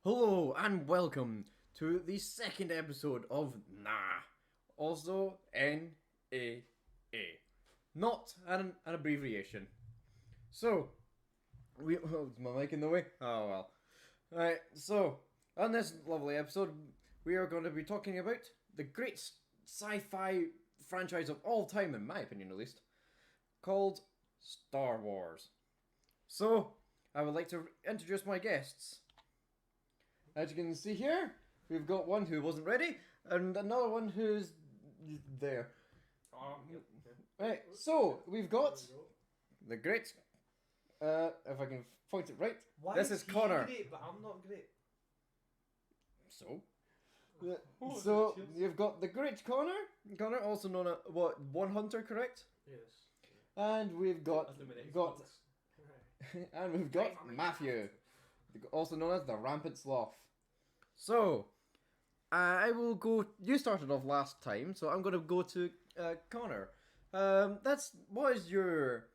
Hello and welcome to the second episode of N.A.A. Also N.A.A. Not an abbreviation. So, is my mic in the way? Oh well. Alright, so, on this lovely episode, we are going to be talking about the great sci-fi franchise of all time, in my opinion at least, called Star Wars. So, I would like to introduce my guests. As you can see here, we've got one who wasn't ready, and another one who's there. Yep. Right, so we've got the great. If I can point it right, Why this is he Connor. great, but I'm not great? So, Oh, so cheers. you've got the great Connor, also known as One Hunter, correct? Yes. And we've got Illuminate got Xbox. and we've got Matthew, also known as the Rampant Sloth. So, I will go. You started off last time, so I'm going to go to Connor. What is your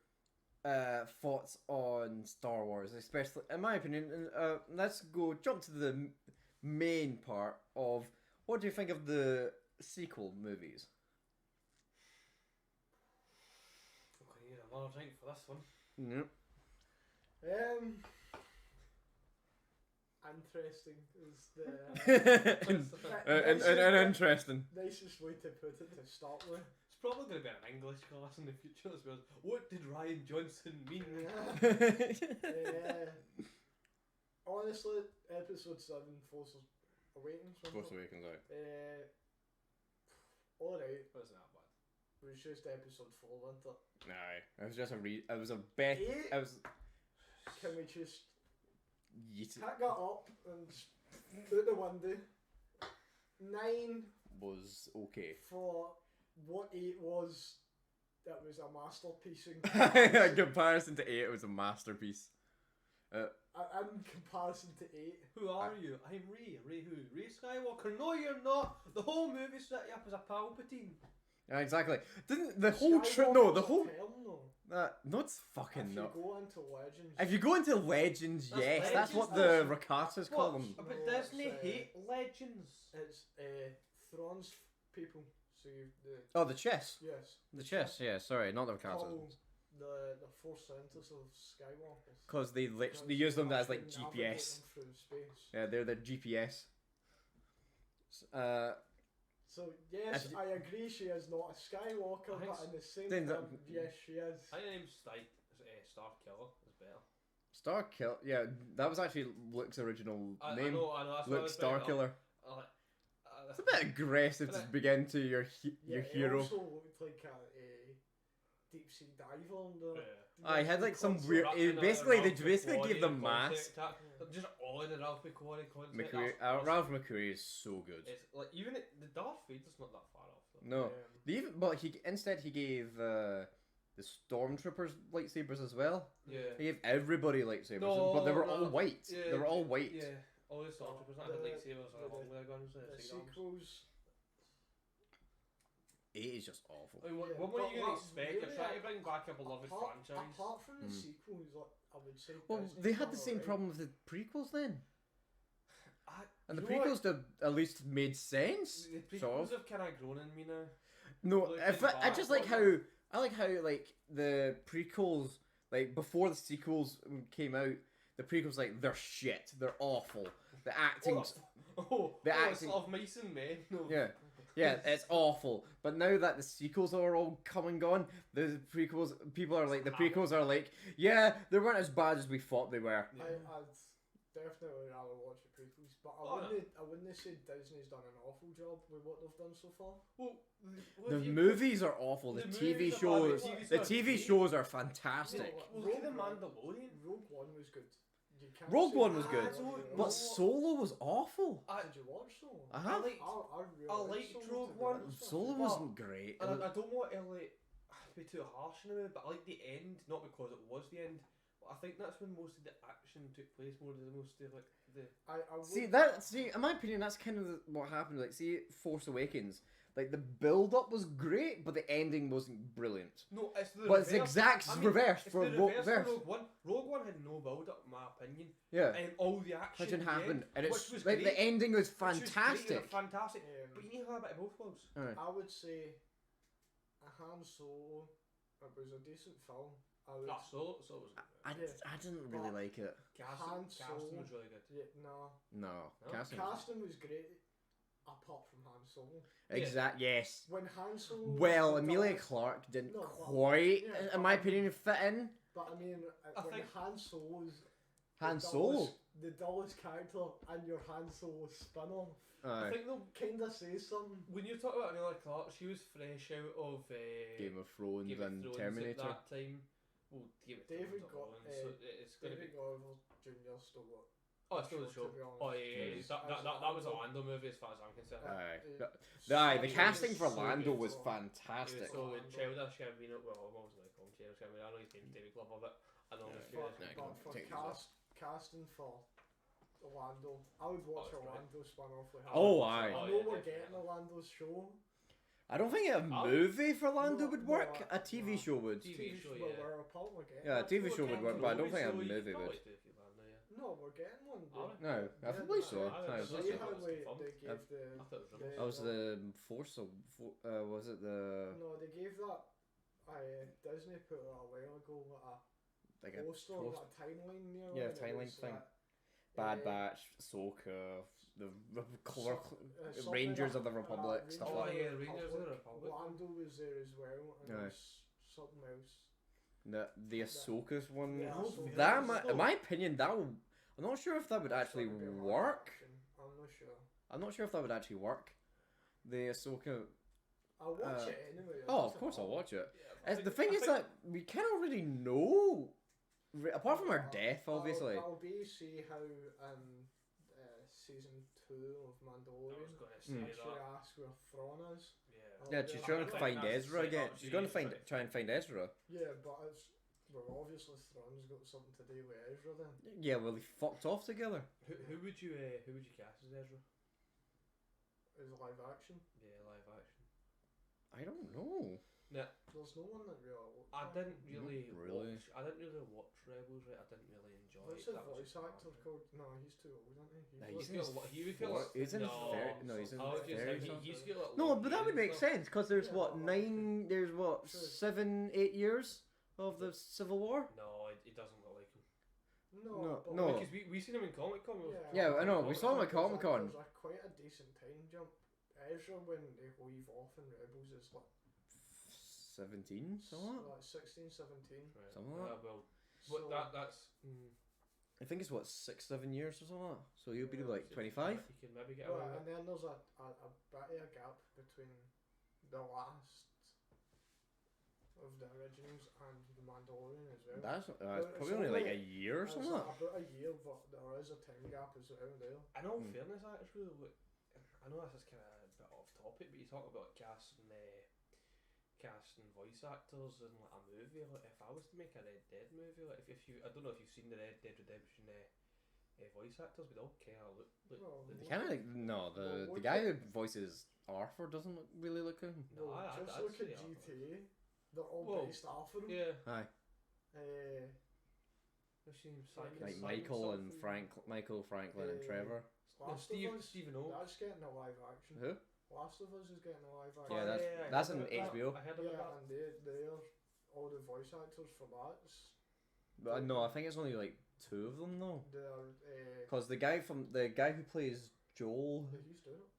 thoughts on Star Wars, especially in my opinion? Let's jump to the main part of what do you think of the sequel movies? Okay, yeah, a lot of time for this one. Yep. Interesting is the and interesting. nicest way to put it to start with. It's probably going to be an English class in the future as well. What did Ryan Johnson mean? Honestly, episode 7, Force Awakens. Force Awakens out. Alright, Wasn't that bad. it was just episode 4, wasn't it? No, it was just it was a bet. Eight? It was. Can we just Yeet pick that up and out the window? 9 was okay. for what 8 was. That was a masterpiece in In comparison to 8, it was a masterpiece. in comparison to 8. Who are you? I'm Rey. Rey who? Rey Skywalker? No, you're not. The whole movie set you up as a Palpatine. Yeah, exactly. Didn't the whole no, the whole no, it's fucking If not. you go into Legends, If you go into Legends, That's yes, that's Legends, what the Rakatas call What? them. But No, Disney it's, hate legends. it's Thrawn's people. So you Oh, the chess. yes, The chess, yeah, sorry, not the call Rakatas. the Force Centers of Skywalker. Because they use them as like GPS. Through space. Yeah, they're the GPS. So yes, If- I agree she is not a Skywalker, I think but in the same Then that- time, yes, she is. I think name's Star Killer is better. Starkill, yeah, that was actually Luke's original I name. know, that's why I Luke was bringing it up. Starkiller. I like- It's a bit aggressive to begin to your Yeah, he hero. also looked like a deep sea diver. And Yeah. I had like some concept. weird. Wrapping Basically, they around basically McQuarrie gave them mask. concept, just on and Ralph McQuarrie concept. McQuarrie, That's- Ralph McQuarrie is so good. It's like even the Darth Vader's not that far off though. No, but he gave the stormtroopers lightsabers as well. Yeah. He gave everybody lightsabers, No, but they were no. all white. Yeah, they were all white. Yeah. All the stormtroopers that had The- lightsabers along with their guns. The sidearms. sequels. 8 is just awful. I mean, what Yeah, were you but going to expect? You're really, trying to bring back a beloved franchise. Apart from the Hmm. sequels, like, I would say. Well, Disney's they had done the same alright. problem with the prequels then, and the You know what? prequels at least made sense. The prequels Sort of. have kind of grown in me now. No, Looking I just back, like how like the prequels, like before the sequels came out, the prequels like they're shit, they're awful. The acting's The acting- of mice and men. No. yeah, it's awful. But now that the sequels are all come and gone, the prequels are like, yeah, they weren't as bad as we thought they were. Yeah. I'd definitely rather watch the prequels, but Oh, I wouldn't say Disney's done an awful job with what they've done so far. Well, The movies are awful. The, The TV movies are shows, bad, the the TV's TV not shows are fantastic. No, Look at the Mandalorian. Rogue One was good. You can't Rogue say One was that. good, don't but know. Solo was awful. Did you watch Solo? I have. liked- really I liked Solo, Rogue to be One. honest with Solo you. wasn't great. And I don't want to like be too harsh on it, but I like the end, not because it was the end. But I think that's when most of the action took place. More than most of like the. I would, See, in my opinion, that's kind of what happened. Like, see, Force Awakens. Like the build-up was great, but the ending wasn't brilliant. No, it's the But it's the reverse. exact I mean, reverse it's for the reverse Rogue. for Rogue One. Rogue One had no build up, in my opinion. Yeah, All the action action at the happened, end, and which it's was like great, the ending was which was great, fantastic. fantastic. But you need to have a bit of both worlds. Alright. I would say a Han Solo. It was a decent film. I would. So was I didn't really like it. Han Casting Solo. was really good. Yeah, no. No, No? casting. Was great, apart from Han Solo. Exact. Yes. When Han Solo. Well, was the Amelia dullest- Clark didn't No, but- quite, yeah, in but my I mean- opinion, fit in. But I mean, I when think- Han Solo's Han the Solo. dullest- the dullest character and your Han Solo spin-off I Aye. think though, kinda says something. when you talk about Amelia Clark, she was fresh out of Game of Thrones Game of and Thrones Terminator. at that time. Well, Game of David Thrones got- alone, so it's going to be. David Glover Jr. still got. Oh, it's still the show, show. to be honest. Oh yeah. Yes. That was a Lando movie as far as I'm concerned. Aye. Aye, The casting for Lando was He fantastic. was so good. Childish Gambino. Well, I wasn't like calling Childish Gambino. I know his name's David Glover, but I know his Yeah. But, face. Yeah, but for take these off. casting for Orlando, I would watch Oh, it's Orlando spin-off with him. Oh, aye. I Oh, know yeah, we're definitely. getting Orlando's show. I don't think a movie for Lando No, would no, work. A TV no. show would. TV show, well, yeah. we're apart, we're getting Yeah, a one. TV show We're would getting work, but I don't one. think a So you movie could would. always do if you want, yeah. No, we're getting one. Are dude. we? No, I Yeah, believe no, so. I Aye. don't See know. how That's they confirmed. gave the. I thought it was That was the Force of. Was it the No, they gave that. Disney put it a while ago, like a a poster, post- like a timeline near. Yeah, it, and it timeline was thing. like, Bad eh, Batch, Ahsoka, the color something Rangers like of the that, Republic, Rangers stuff Oh like that. yeah, Rangers of the Republic. Lando was there as well, and Aye. there's something else. The Ahsoka's one. Yeah, Ahsoka. That, in my opinion, that would. I'm not sure if that would actually Something about work. action, I'm not sure. I'm not sure if that would actually work. The Ahsoka. I'll watch Uh, it anyway. it Oh, of doesn't course I'll matter. watch it. Yeah, The thing is that we kind of already know, apart from her death, obviously. I'll be see how season 2 of I was Mandalorian. going to say Make sure that. I ask where Thrawn is. Yeah. Yeah, she's trying to I find think that's Ezra the again. setup She's going to series, try and find Ezra. Yeah, but it's obviously Thrawn's got something to do with Ezra then. Yeah, well, they fucked off together. Who would you cast as Ezra? Is live action. Yeah, live action. I don't know. There's no one that really. I didn't really, really. watch. I didn't really watch Rebels. Right, I didn't really enjoy What's it. the That was voice just actor part of it. called? No, he's too old, isn't he? Nah, He's he's in like- his He would four- feel he's in his no, fairy- no, he's in I was his just fairy saying, son. he's got like No, long but that would hair and make stuff. sense because there's Yeah, what well, nine. There's what True. 7, 8 years of the Civil War. No, it doesn't look like him. No, but no. Because we seen him in Comic Con. Yeah, I know, we saw him at Comic Con. There's quite a decent time jump. Ezra, when they leave off in Rebels, is like 17, somewhat. like 16, 17. Right. Something like Well, So, but that's. I think it's what 6, 7 years or something. So he'll be Yeah, like 25. You can maybe get well, away with and it. then there's a bit of a gap between the last of the originals and the Mandalorian as well. That's Well, it's it's probably only like a only- year or It's something. about a year, but there is a time gap as well there. In all Hmm. fairness, actually, look, I know this is kind of a bit off topic, but you talk about casting voice actors in like a movie. Like, if I was to make a Red Dead movie, like if you, I don't know if you've seen the Red Dead Redemption voice actors, but they all kind of look like. Well, They kind of no the Well, guy who voices Arthur doesn't really look him. No, Well, I'd just look say at GTA. They're all Well, based off of them. Yeah. Aye, What's his name? Like like Simon Michael Franklin, and Uh, Trevor. No, Last of Us, Stephen O. that's getting a live action. Who? Last of Us is getting a live action. Yeah, Oh, that's- I that's heard an about that. HBO. I heard Yeah, about that. and they're all the voice actors for that. But no, I think it's only like 2 of them though. They're Because the guy who plays Joel, he's doing it.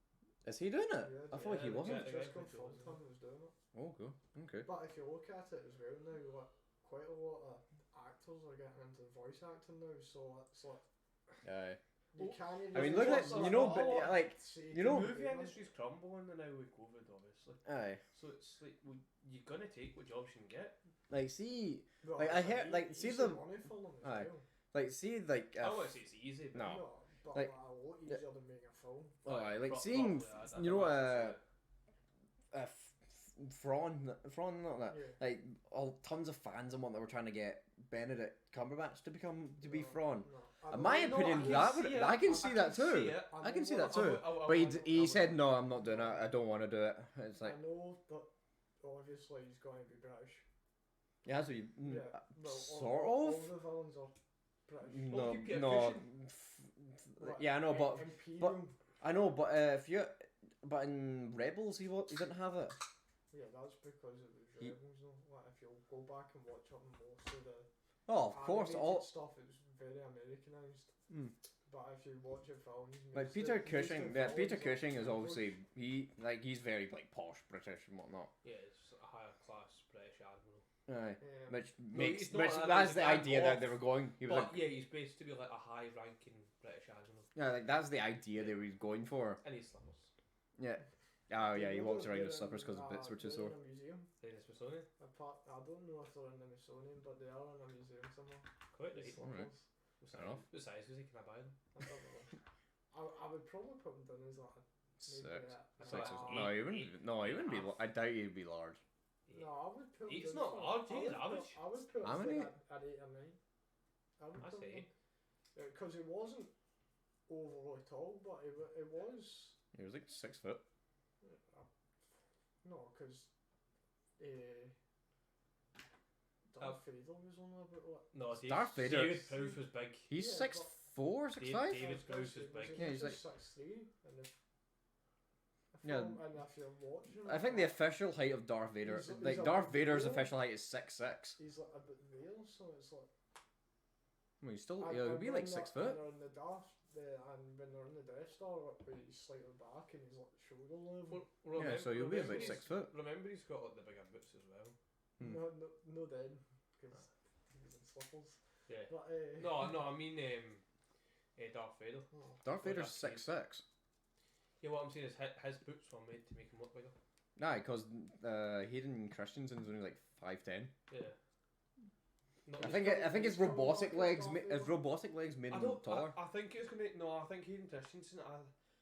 is he doing it? Yeah, I thought he the wasn't. guy- Just who plays Joel, confirmed him was doing it. Oh, good. Okay. But if you look at it as well now, like, quite a lot of actors are getting into voice acting now, so it's like Aye. you can't. I mean, look at you know, but like you know- The movie industry's crumbling now with COVID, obviously. aye, So it's like you're gonna take what jobs you can get. like see, Well, like, I it's heard- like, see easy the- money for them as Aye. well. like see, like I don't want to say it's easy, but No. But like- a lot easier than making a film. aye, like Pro- seeing, probably, I you know, don't know what to say. Thrawn, not that. Yeah. Like all tons of fans and what that were trying to get Benedict Cumberbatch to be No, Thrawn. no. I In know- my no, opinion, I can that see would it. I can I see can that see too. it. I can see know that what- too. I But would- he said no, I'm not doing it. I don't want to do it. It's like I know, but obviously he's going to be British. yeah, so you Yeah, well, sort all of. the villains are British. Well, No, keep it no. pushing. Like, Yeah, I know, but Imperial. I know, but if you, but in Rebels, he didn't have it. Yeah, that's because it was He- Rebels, though. Like, if you'll go back and watch up most of the Oh, of course, animated all stuff, it was very Americanized. Mm. But if you watch it films, like Peter Cushing. Yeah, Peter Cushing is obviously he's very like posh British and whatnot. Yeah, it's a higher class British admiral. Aye, Yeah. which No, makes he's not which that, that's he's the a Grand idea that Moff, they were going. He was But like, yeah, he's based to be like a high ranking British admiral. yeah, like that's the idea they were going for. And he's slimmers. Yeah. Oh yeah, he You know walks that around they're with slippers because in, his bits were too they're sore. in a museum. In the Smithsonian. I don't know if they're in the Smithsonian, but they are in a museum somewhere. Quite The right. Alright. slippers. Fair enough. What size was he? Can I buy them? I don't know. I would probably put them down as like Six. maybe That's Six like is, eight- no, he wouldn't. eight- No, he eight wouldn't be. and a half. I doubt he'd be large. No, I would put. It's them not for- large, I he's would average. I would put How him many? at 8 or 9. I would I put say him eight. because he wasn't overly tall, but it was. He was like 6 foot. No, because Darth Vader was only about what? No, Darth Vader- David Prowse was big. He's Yeah, 6'4", 6'5". David Prowse is big. Yeah, he's like- 6'3", and if Yeah. and if you're watching, I think the official height of Darth Vader, He's like a Darth big Vader's deal. official height is 6'6". he's like a bit there, so it's like. Well, he's still, And- yeah, he'll and be when like they're- 6 foot. And they're in the Darth, and when they're in the Death Star, like, where he's slightly back and he's like shoulder level. Yeah, so you'll be about 6 foot. Remember, he's got like the bigger boots as well. Hmm. No, then, because he was in slippers. Yeah. But No, I mean Darth Vader. oh, Darth Well, Vader's that's 6'6". Yeah, what I'm saying is his boots were made to make him look bigger. Nah, because Hayden Christensen's only like 5'10". Yeah. Not I his- think his he's probably robotic not legs, Darth his Vader. robotic legs made I him don't. taller. I think it's gonna. No, I think Hayden Christensen.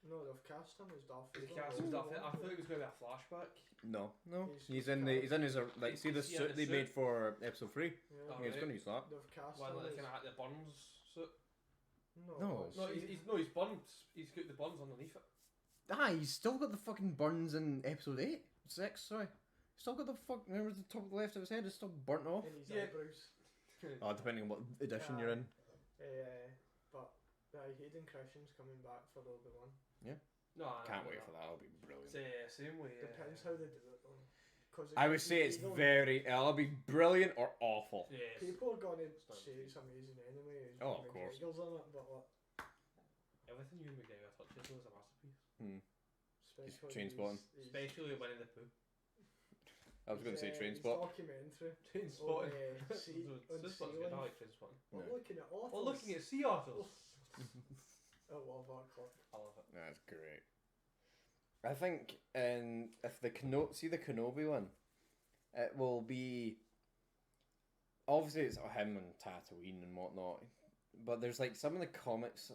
no, they've cast him as Darth The Vader. cast and stuff. I thought it was gonna be a flashback. No, He's- he's in his like see the He's- yeah, suit the they suit. made for episode 3. Yeah, Oh, Yeah, he's right. gonna use that. they've cast One him like as kind of the Burns suit. no. No. No, see, he's burned. He's got the buns underneath it. Ah, he's still got the fucking burns in episode 8, 6. Sorry, still got the fuck. Remember the top left of his head is still burnt off. in his Yeah. eyebrows. Oh, depending on what edition you're in. But Hayden Christensen's coming back for Obi-Wan. No, Can't wait for that. That'll be brilliant. Same way. Depends how they do it though. 'Cause I would say it's it'll be brilliant or awful. Yes. People are gonna not say it's amazing anyway. Oh, of course. McGregor's in it, but like, Everything you and McGregor touches though is a masterpiece. especially Trainspotting. Especially Winnie the Pooh. I was going to say his Trainspot. documentary. Trainspotting. On This sea one's good. I life. like Trainspotting. We're Yeah. looking at otters. We're looking at sea otters. I love that clip. I love it. That's great. I think if the Kenobi one, it will be obviously it's him and Tatooine and whatnot, but there's like some of the comics.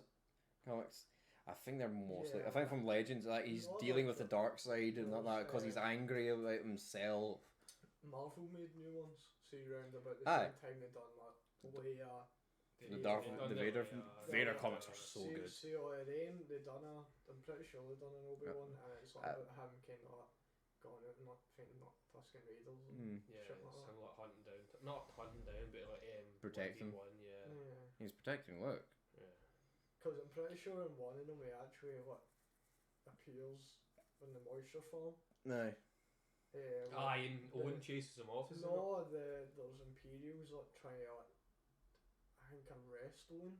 I think they're mostly. I Yeah. think from Legends, like he's Not dealing like with the the- dark side and all that because he's angry about himself. Marvel made new ones. See around about the Aye. same time they done that. Leia. The Darth, They've done the the Vader, Leia- Vader Leia- comics are so see, good. See all them, they done a. I'm pretty sure they done an Obi-Wan, and it's like about him kind of like going out and like fighting like Tusken Raiders. And Yeah, shit like it's that. him like hunting down, not hunting down, but like Protecting. 1v1, yeah. Yeah. He's protecting Luke. Yeah. Because I'm pretty sure in one of them he actually like appears in the moisture form. No. Aye, and Owen chases him off, isn't it? No, there's Imperials like trying to like, I think arrest Owen,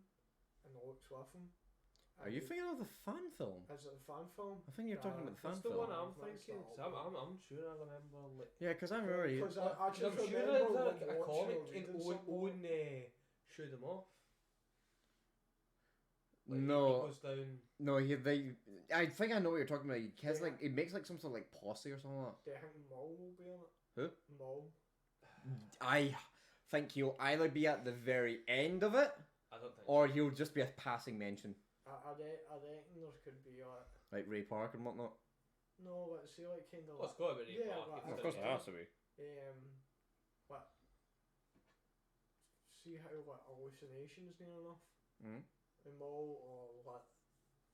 and Luke's with him. Are you thinking of the fan film? Is it a fan film? I think you're talking about the fan That's the film. one I'm That's thinking. the 'Cause I'm sure I remember like. Yeah, because I remember he. Because I I'm just sure remember there's like, a watching comic or and reading Owen somewhere. showed him off. Like, No. He goes down. No, I think I know what you're talking about. He has like, he makes like some sort of like posse or something like Do you think Maul will be on it? Who? Maul. that. I think he'll either be at the very end of it, I don't think. or he'll just be a passing mention, I reckon there could be like Ray Park and whatnot. No, let's say like kind of. Well, it's got to be Ray Yeah, Park. but It's Of still course it Ray has to be. But see how like hallucinations near enough Mm. in Maul or like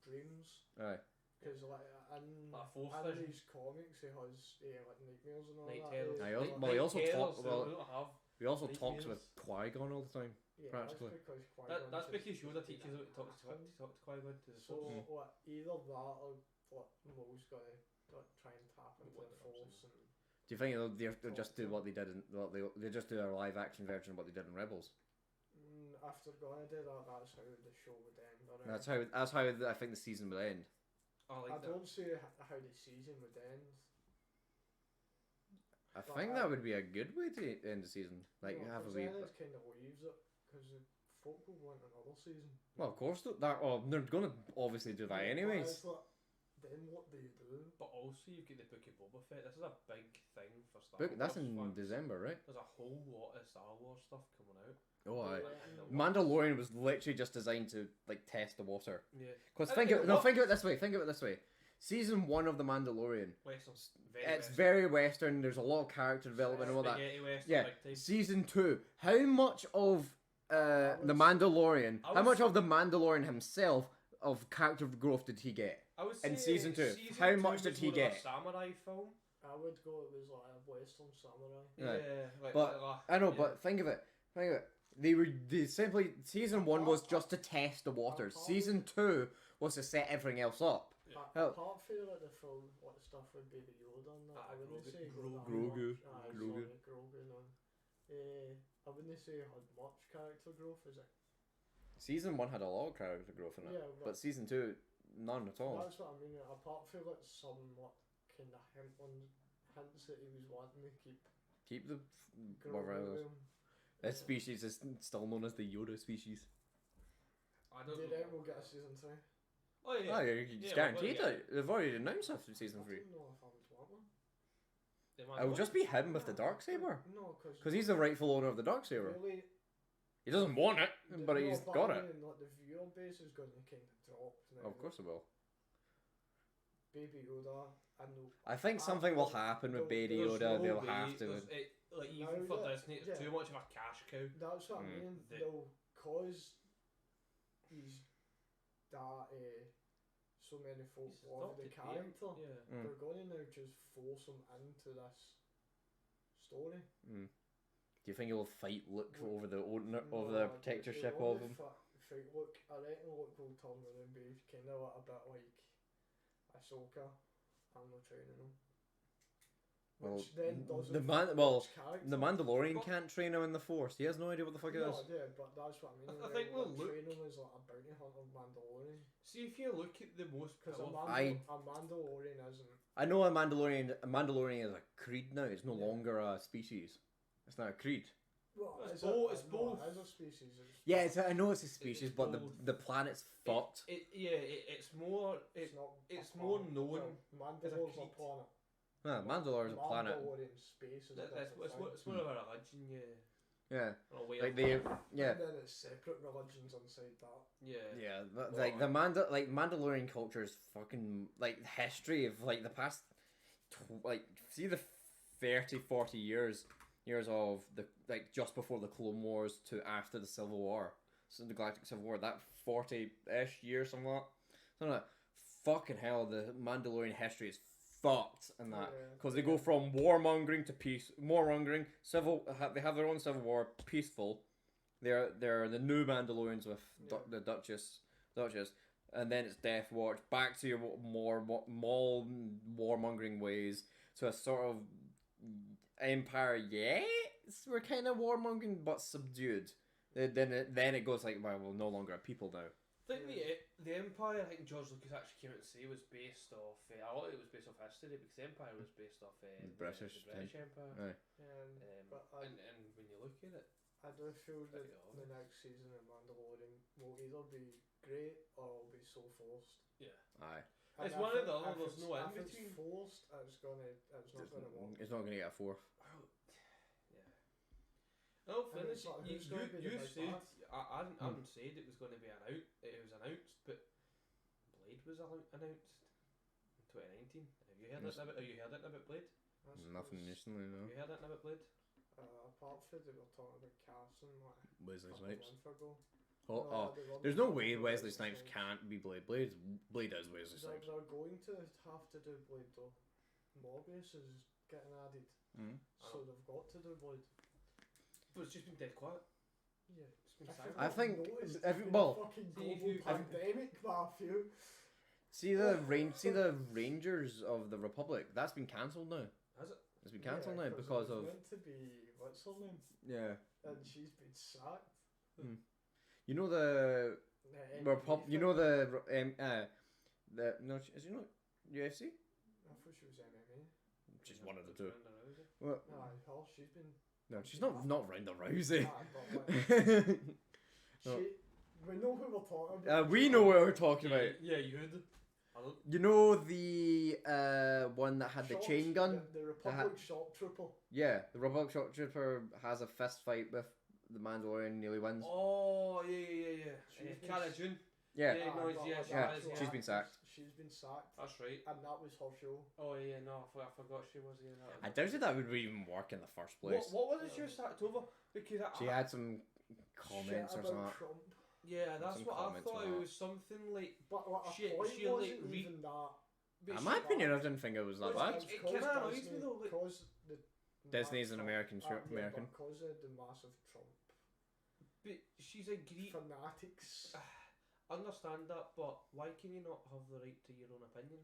dreams. Aye. Because like Like Force in Vision. these comics he has like nightmares and all Night that. terrors. Aye, Like, well, he also Night talk- terrors, well, we don't have. He also talks with Nightmares. Qui-Gon all the time. yeah, practically. that's because Qui-Gon That's just because Yoda has teaches been him to talk to happened. Qui-Gon to the So Force. like either that or what Maul's gonna like, try and tap into What the the Force and Do you think they'll just do what they did in they just do a live action version of what they did in Rebels? after gonna do that, that's how the show would end. Alright? That's how I think the season will end. I I like that. don't see how the season would end. I But think I- that would be a good way to end the season. Like no, have a 'cause wee. then it kind of leaves it because the folk will want another season. Well, of course that. Oh, they're gonna obviously do that Yeah, but anyways. it's like, then what do you do? But also you've got the Book of Boba Fett. This is a big thing for Star Book Wars. that's in fans. December, right? There's a whole lot of Star Wars stuff coming out. Oh, aye. In the works. Mandalorian was literally just designed to like test the water. Yeah. Because And it think of it this way. Think of it this way. Season 1 of the Mandalorian. Western. It's very Western. There's a lot of character development and all that. Spaghetti Western, Yeah. big time. Season 2. How much of the was- Mandalorian? I How was- much of the Mandalorian himself of character growth did he get? I would in say season two, season how two much was did he more of a get? samurai film. I would go. It was like a Western samurai. Right. Yeah. Like, But I know, but think of it. They simply season 1 was just to test the waters. Season 2 was to set everything else up. Oh. Apart from like the full what stuff would be the Yoda and that, I wouldn't Grogu. say Grogu. Grogu. Grogu. No. I wouldn't say it had much character growth. Is it? Season 1 had a lot of character growth in it, Yeah, but season 2 none at all. That's what I mean. Apart from like some what kind of hints that he was wanting to Keep the Grogu. whatever it is. This species is still known as the Yoda species. I Do don't you know. think we'll get a season 3? Oh yeah. Oh, it's Yeah, guaranteed well, it. They've already announced after season I 3. don't know if I would want one. It will just be him with the dark saber, No, because he's the rightful owner of the dark saber. really. He doesn't want it, but he's got it. Like, the viewer base is going to kind of drop. Now. Of course it will. Baby Yoda, I know. I think something will happen with Baby There's Yoda. no They'll way- have to. like No, even for yeah, Disney, it's yeah. too much of a cash cow. That's what I Mm. mean. The- They'll cause these that so many folk He's love the adopted character. Yeah. Mm. They're going to now just force him into this story. Mm. Do you think he'll fight Luke Well, over the owner No, of the I protectorship don't of know him? Fight, look, I reckon Luke will turn around and be kind of a bit like Ahsoka. I'm not training him. Well, Which then doesn't the fit man- well, Luke's character. The Mandalorian But- can't train him in the Force. He has no idea what the fuck it No, is. yeah, but that's what I mean. I think we'll look- train him as like a bounty hunter Mandalorian. See if you look at the most Because a, powerful. a Mandalorian isn't. I know a Mandalorian is a creed now. It's no longer a species. It's not a creed. Well, It's it's both- A, it's no, both. it is a species. Yeah, I know it's a species, but both. the planet's fucked. It's more. It's not. it's a more planet. known Well, as a Mandalorian's a creed. planet. Mandalore is a planet. Mandalorian space is a It's different more, thing. it's more of a religion, yeah. Yeah, Or a way like of they, life. yeah, And then it's separate religions inside that. Yeah. yeah. Well, Like Mandalorian culture is fucking like the history of like the past, see the 30, 40 years of the like just before the Clone Wars to after the Civil War, so the Galactic Civil War. That 40-ish years, something like that. Fucking hell, the Mandalorian history is fucked in that. Yeah. Because they go from warmongering to warmongering, they have their own civil war, peaceful. They're the new Mandalorians with the Duchess, and then it's Death Watch, back to your more warmongering ways. So a sort of empire, we're kind of warmongering but subdued. Then it goes like, well, we're no longer a people now. I think the Empire, I think George Lucas actually came out and say was based off, a lot of it was based off history because the Empire was based off the British Empire. Aye. But And when you look at it, I do feel that Pretty the next season of Mandalorian will either be great or it'll be so forced. Aye. It's And one if of the it- other, if there's it's- no in if it's between. forced, it's not gonna work. It's not gonna get a fourth. No, And finish. it's like, You who's gonna be the big said bad? I hadn't said it was going to be it was announced, but Blade was announced in 2019. Have you heard Yes. anything about? Have you heard anything about Blade? Nothing recently, no. Have you heard anything about Blade? Apart from they were talking about Carson like Wesley a Snipes. month ago. Oh, No, oh. they weren't There's no talking way about Wesley Snipes can't be Blade. Blade is Wesley They're, Snipes. they're going to have to do Blade though. Morbius is getting added, Mm. so they've got to do Blade. But it's just been dead quiet. Yeah. It's been If silent. you've I not think noticed, if- it's been well, a fucking see if global you- pandemic, Matthew. See the Rangers of the Republic. That's been cancelled now. Has it? It's been cancelled now it because was of meant to be what's her name, yeah. and she's been sacked. You know the you know the no, is you know UFC? I thought she was MMA. She's one of the two. Ronda Rousey. Well, Aye, her, she's been. no, she's not Ronda Rousey. Aye, but like, No. we know who we're talking about. We know what we're talking about. Yeah, you heard it. I don't. You know the one that had the Shot- chain gun? The Republic Shot Trooper. Yeah, the Republic Shot Trooper has a fist fight with the Mandalorian and nearly wins. Oh yeah. She's been Cara s- June. Yeah. Yeah, no, Aye, it's- but yeah, like she Yeah, has, actual yeah. she's been sacked. She's been sacked, That's right. and that was her show. Oh yeah, no, I forgot she was here. I doubted that would even work in the first place. What was it she was sacked over? Because She had some comments Shit or about something. Trump. yeah, that's some what I comments thought. on It that. was something like. But like, her She- point she, like, wasn't even that. but In she- my opinion, I didn't think it was that Well, bad. it kinda annoys me though, like- Because the Disney's an American show. yeah, American. because of the massive Trump But she's a Greek. fanatics. I understand that, but why can you not have the right to your own opinion?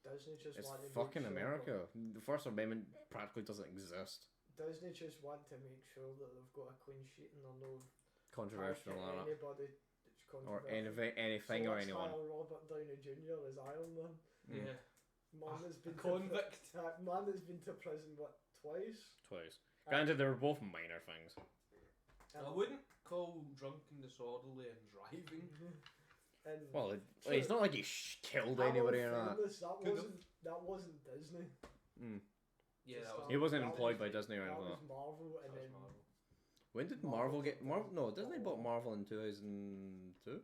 Disney just It's want to make fucking sure America. The First Amendment practically doesn't exist. That Disney just want to make sure that they've got a clean sheet and they're no Controversial targeting on it. anybody that's Or controversial. anything so or let's anyone. hire Robert Downey Jr. as Iron Man. Mm. Yeah. Man that's been Convict. man that's been to prison what twice. Twice. Granted, they were both minor things. I wouldn't call drunk and disorderly and driving. And Well, it's not like he killed anybody or not. That wasn't Disney. Mm. Yeah, that was. He wasn't That employed was- by Disney or That anything like was that. Marvel, and That was then Marvel. When did Marvel Marvel get bought Marvel? No, that. Disney bought Marvel in 2002.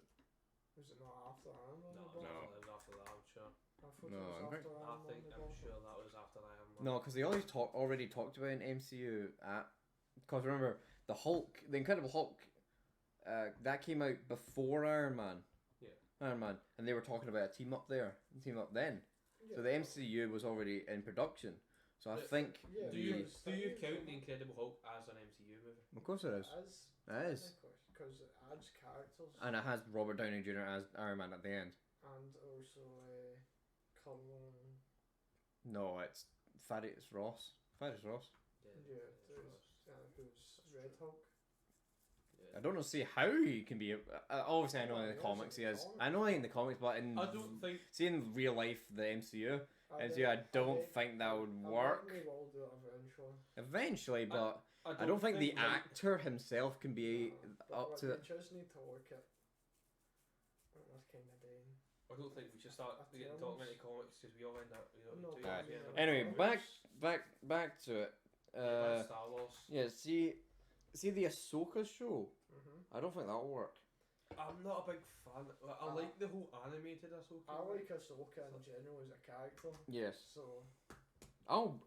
was it not after Iron Man? No, they bought? No. it was after that, I'm sure. I thought No, it was I'm after pretty- Iron I Man think they I'm bought. sure that was after Iron Man. No, because they already talked about an MCU at. Because remember, the Hulk, the Incredible Hulk, that came out before Iron Man. Yeah. Iron Man, and they were talking about a team up then. Yeah, So the MCU was already in production. So I But- think. Yeah, Do you because things count are- the Incredible Hulk as an MCU movie? Of course it is. It is. Because it adds characters And it has Robert Downey Jr. as Iron Man at the end. and also Cullen. No, it's Thaddeus Ross. Thaddeus Ross. Yeah, who's Red Hulk. I don't know. See how he can be. Obviously, I know in the Well, comics he yes, is. in the I know in the comics, but in I don't think. see in real life the MCU, And MCU, I don't bet- think that would I bet work. they will do it eventually. Eventually, but I I don't think the like- actor himself can be But up like, to. they just need to look at what was kind of doing. I don't think we should start At getting terms. talking into comics because we all end up. No, doing Aye. it together. Anyway, Comics. back to it. Yeah, Star Wars. Yeah, see the Ahsoka show. Mm-hmm. I don't think that'll work. I'm not a big fan. I like the whole animated Ahsoka. I like Ahsoka in general as a character. Yes. So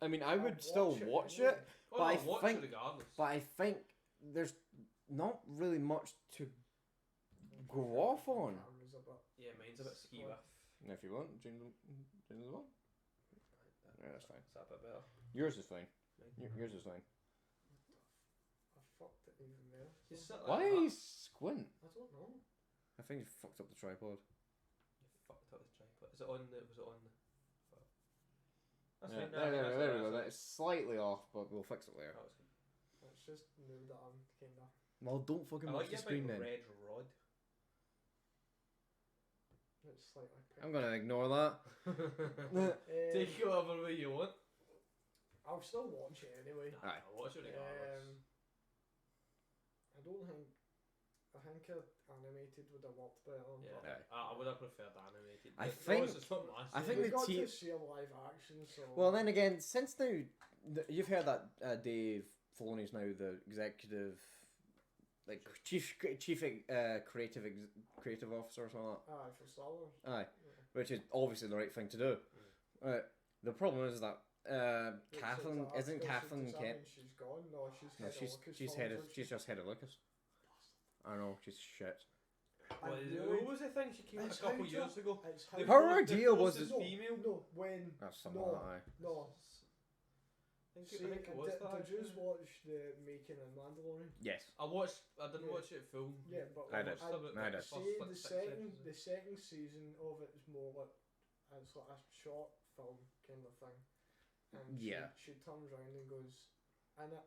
I mean, I I'd would still watch anyway. it, Oh, but no, I I'll watch think- it regardless. but I think there's not really much to go off on. Camera's a bit- Yeah, mine's a bit skewy. If you want, change the one. Yeah, that's fine. Is that a bit better? Yours is fine. Mine? Yours is fine. I fucked it even there. Just sit like Why that. you squint? I don't know. I think you fucked up the tripod. You fucked up the tripod. Is it on the? Was it on the? That's Yeah, fine. No, I think there we that's go. fine. It's slightly off, but we'll fix it later. That was good. It's just new that I'm kind of. Well, don't fucking I watch like the your screen big then. red rod. It's slightly. I'm gonna ignore that. Take it whatever way you want. I'll still watch it anyway. Aye. I'll watch it regardless. I don't think. I think animated would have worked better. Yeah, but Aye. I would have preferred animated. I But think- it's not my I thing. think we the got te- to see a live action, so. Well, then again, since now you've heard that Dave Filoni's now the executive, like chief creative officer or something like Aye, for Star Wars. that. Aye, Yeah. which is obviously the right thing to do. The problem is that It's Kathleen like, isn't does Kathleen that Kent. mean she's gone? No, she's No, head of Lucasfilms, she's just head of Lucas. I know, she's shit. What was the thing she came out a It's couple how years ago? It's how The Her force- the idea force was is that- female. No, when That's something No. like that. no. I See, think it was that. did you actually. watch the making of Mandalorian? Yes. I didn't Yeah. watch it full. Yeah, but I did. watched about I the did. first, See, like, the 6 second episodes. the second season of it is more like it's like a short film kind of thing, and Yeah. she turns around and goes, and it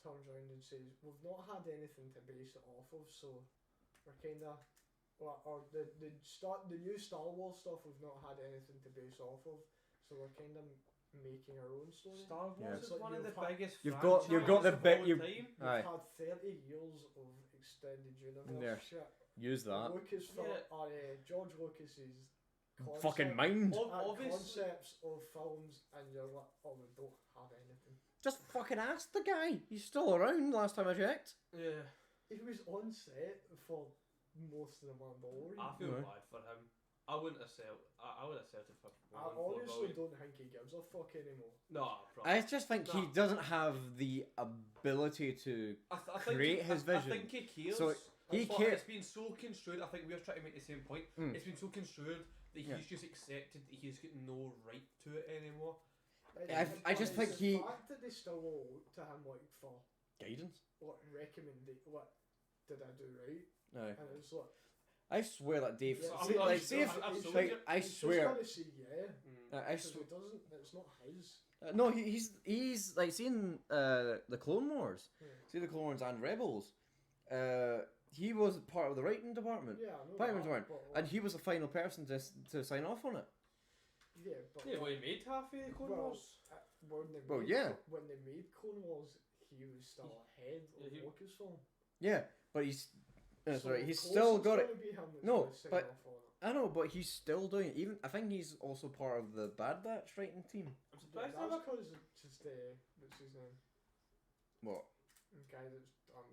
turns around and says, "We've not had anything to base it off of, so we're kind of." Or the new Star Wars stuff we've not had anything to base off of, so we're kind of making our own story. Star Wars Yeah. is It's like one of the you've had- biggest. You've got the franchises bit- of all you- time. You've Aye. had 30 years of extended universe Yeah. shit. Use that. George Lucas's Fucking mind. Obviously, concepts of films, and you're like, oh, we don't have anything. Just fucking ask the guy. He's still around last time I checked. yeah. He was on set for most of the Mandalorian. I feel Right. bad for him. I wouldn't have sold. I would have sold it for. I one for honestly Bowie. don't think he gives a fuck anymore. No, probably. I just think he No. doesn't have the ability to. I think create his vision. I think he cares. So he That's what- cares. It's been so construed. I think we're trying to make the same point. Mm. It's been so construed that Yeah. he's just accepted that he's got no right to it anymore. I just think the he- fact that they still all look to him like for Guidance. what what did I do right? No. And it's like I swear that Dave. Yeah, see, I'm like, not see if, sure. Absolutely. like, I he's swear. just gonna say yeah. I Because swear. it doesn't. It's not his. No, he's like seeing the Clone Wars. Yeah. See the Clone Wars and Rebels. He was part of the writing department, Yeah, I know Fireman's that, Warrant, but, and he was the final person to sign off on it. yeah, but Yeah, well, he made half of the Clone well, Wars. when they Well, made, yeah. when they made Clone Wars, he was still ahead Yeah, of he- Lucasfilm. Yeah, but he's sorry, he's of still course got it's it. gonna be him that's No, gonna sign but- off on it. I know, but he's still doing it. Even I think he's also part of the Bad Batch writing team. I'm Yeah, surprised that's never. because it's just what's his name? What? The guy that's done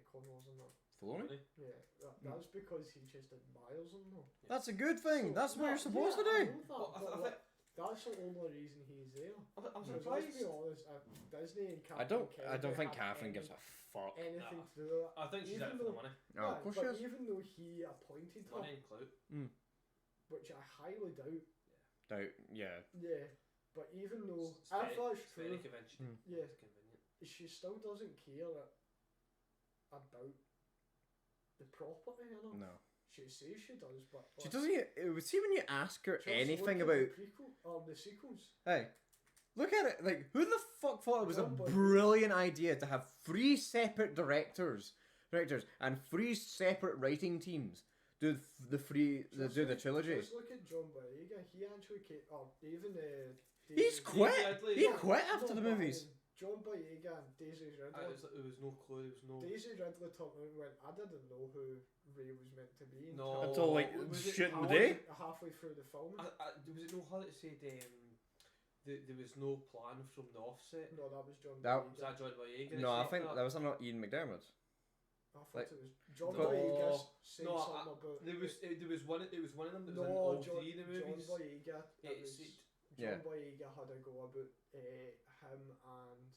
Clone Wars and that. Filoni? Yeah, that's because he just admires him though. That's a good thing. So- That's what no, you're supposed yeah, to I do. know that, Well, I but think- like, that's the only reason he's there. I'm Because let's surprised. be honest, Disney and I Kathleen don't Kennedy think had Catherine gives a fuck. anything Nah. to do with it. I think she's even out for the though- money. No, Yeah, of course but she is. even though he appointed her, Money and clout. which I highly doubt. Yeah. Yeah, but even though It's if very- that's it's very true, convenient. yeah, It's convenient. she still doesn't care about the property, you know. No. She says she does, but She doesn't. It would see when you ask her just anything look at about. the prequel or the sequels. Hey, look at it. Like, who the fuck thought it was a John Boyega. brilliant idea to have 3 separate directors, and 3 separate writing teams do the trilogy? Just look at John Boyega. He actually came, or even He's Daisy- quit. Ridley- He No, quit after the but I movies. mean, John Boyega and Daisy Ridley. There was no clue. There was no. Daisy Ridley told me when I didn't know who Ray was meant to be No. Until like Was it shit in the I day. wasn't halfway through the film. Was it no her that said there was no plan from the offset? No, that was John That- Boyega. Was that John Boyega? that No, I said think that was not Ian McDermott. I thought like- it was John No, Boyega said no, something about. There was one. It was one of them that was in no, all John, 3 of the John movies. Boyega. Yeah, It it's- was Yeah. John Boyega had a go about him and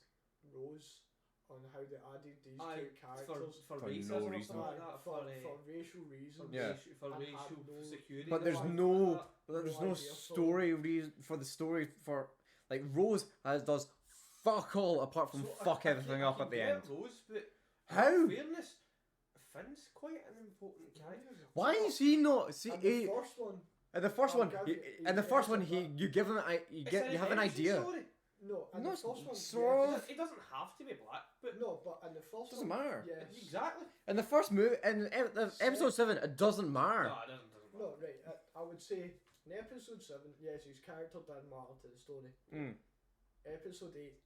Rose on how they added these Aye, two characters for For racism no or reason. something like that. for For racial reasons. Yeah. for And racial had no- security. But and there's stuff no, like that. there's No no idea, story reason for the story for like Rose does fuck all apart from So fuck I everything can- up I at the can end. get Rose, but How? in fairness, Finn's quite an important character. Why is he not? See, And the first one, in the first I'll one, give he, you- in the he's first one, innocent, you give him, you have an redemption idea. story. no, and No, the first one, so- yes. It doesn't have to be black, but No, but in the first Doesn't one, matter. Yes. exactly. In the first movie, in episode 7, it doesn't matter. No, it doesn't No, matter. right. I would say in episode 7, yes, his character didn't matter to the story. Mm. Episode 8,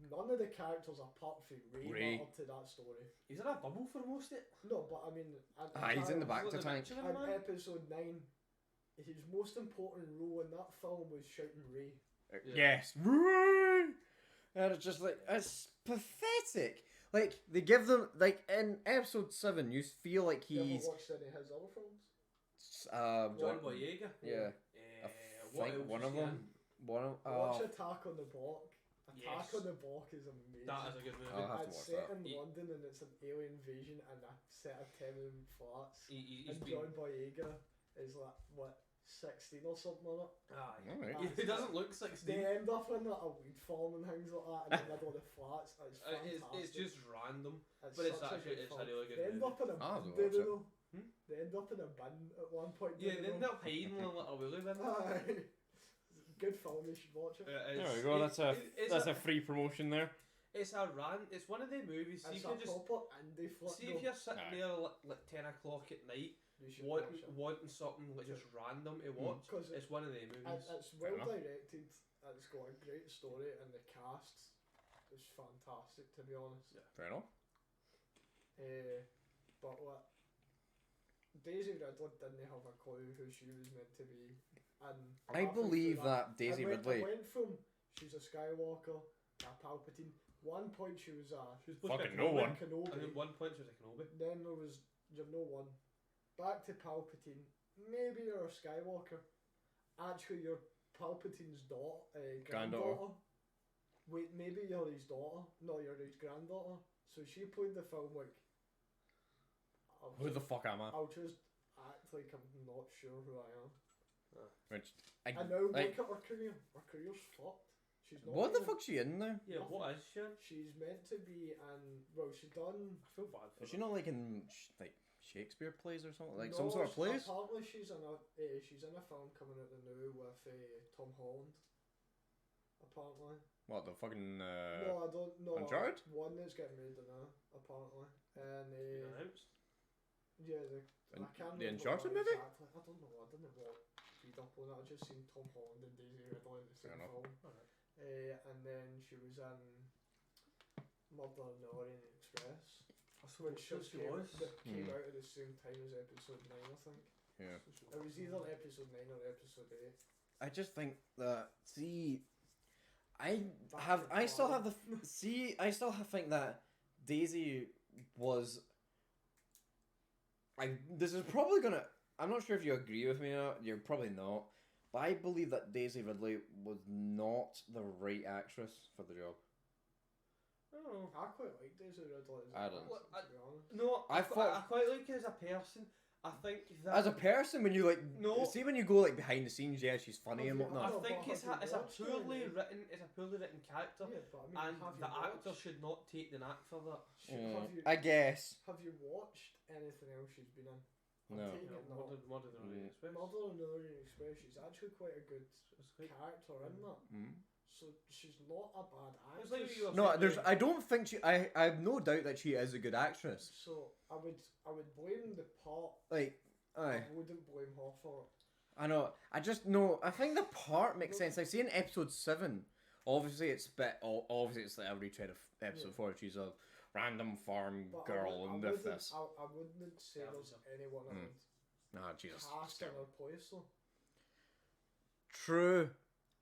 none of the characters apart from Ray Ray. mattered to that story. He's in a bubble for most of it. No, but I mean, He's in the back What, to the tank. Michelin in Man? episode 9, his most important role in that film was shouting Ray. Yeah. Yes. And it's just like, it's pathetic. Like, they give them, like, in episode 7, you feel like You he's, ever watched any of his other films? John what- Boyega. yeah. What think else one was of he them. in? Watch Attack on the Block. Attack Yes. on the Block is amazing. That is a good movie. I'll have to It's watch set that. in He- London and it's an alien invasion and a set of tenement flats. He's And been. John Boyega is like, what, 16 or something on it? Ah, Alright. he doesn't look 16. They end up in like a weed farm and things like that in the middle of the flats. It's fantastic. It's just random. It's but it's such a actually- good it's a film. really good They end movie. up in a I'll have to bin, watch don't it. know. Hmm? They end up in a bin at one point. Yeah, don't they know. end up hiding in a little willy bin. Aye. Good film, you should watch it. There we go. That's a free promotion there. It's a rant. It's one of the movies. See It's if a you just proper indie flick. see if you're sitting Aye. there like 10 o'clock at night, you should watch wanting, it. wanting something like just random to watch. 'Cause It's one of the movies. It's Fair well enough. directed. It's got a great story, and the cast is fantastic. To be honest, Fair enough. but what Daisy Ridley didn't have a clue who she was meant to be, and I halfway through believe that Daisy it Ridley. went from she's a Skywalker, a Palpatine. One point she was a She was supposed to be Fucking a no Kenobi. one. Kenobi. And at one point she was a Kenobi. Then there was you're no one. Back to Palpatine. Maybe you're a Skywalker. Actually, you're Palpatine's granddaughter. Wait, maybe you're his daughter. No, you're his granddaughter. So she played the film like. Who the fuck am I? I'll just act like I'm not sure who I am. Which And now like, look at her career. Her career's fucked. She's not. what the even- fuck's she in there? Yeah, what is she in? She's meant to be in. Well, she done. I feel bad for Is she her. not like in like Shakespeare plays or something? Like No, some sort of plays? Apparently, she's in a film coming out the new with Tom Holland. Apparently. What the fucking No, I don't know. Uncharted? One that's getting made now, apparently. And Been announced. yeah, I can't the remember Uncharted what movie? Exactly. I don't know. I didn't read up on it. I just seen Tom Holland and Daisy Ridley in the Fair same enough. film. Alright. And then she was in Murder on the Orient Express, So which she just came, was. that came Hmm. out at the same time as episode 9, I think. Yeah. It was either episode 9 or episode 8. I just think that Back to I still have the Farm. I still think that Daisy was. This is probably gonna. I'm not sure if you agree with me or not. You're probably not. But I believe that Daisy Ridley was not the right actress for the job. Oh. I quite like Daisy Ridley as I a don't. person, to be honest. No, I I thought- quite like her as a person. I think that As a person, when you like, No. see when you go like behind the scenes, yeah, she's funny and Have you- I whatnot. No, think but it's have a, you it's a watched poorly it? written character, Yeah, but I mean, and have the you actor watched, should not take the knack for that. I guess. have you watched anything else she's been in? I'm No. taking it not. Murder on the Orient Express. Murder on the Orient Express, she's actually quite a good It's quite- character in that. Mm. So she's not a bad It's like actress. you were No, saying, there's. like, I don't think she. I have no doubt that she is a good actress. So I would blame the part. Like, aye. I wouldn't blame her for it. I know. I just know. I think the part makes sense. I see in episode 7. Obviously, it's obviously it's like every retread of episode Yeah. 4. She's a random farm But girl and wouldn't- this. I wouldn't say Yeah, there's so- anyone Mm. else Ah, Jesus. cast in her place though. True.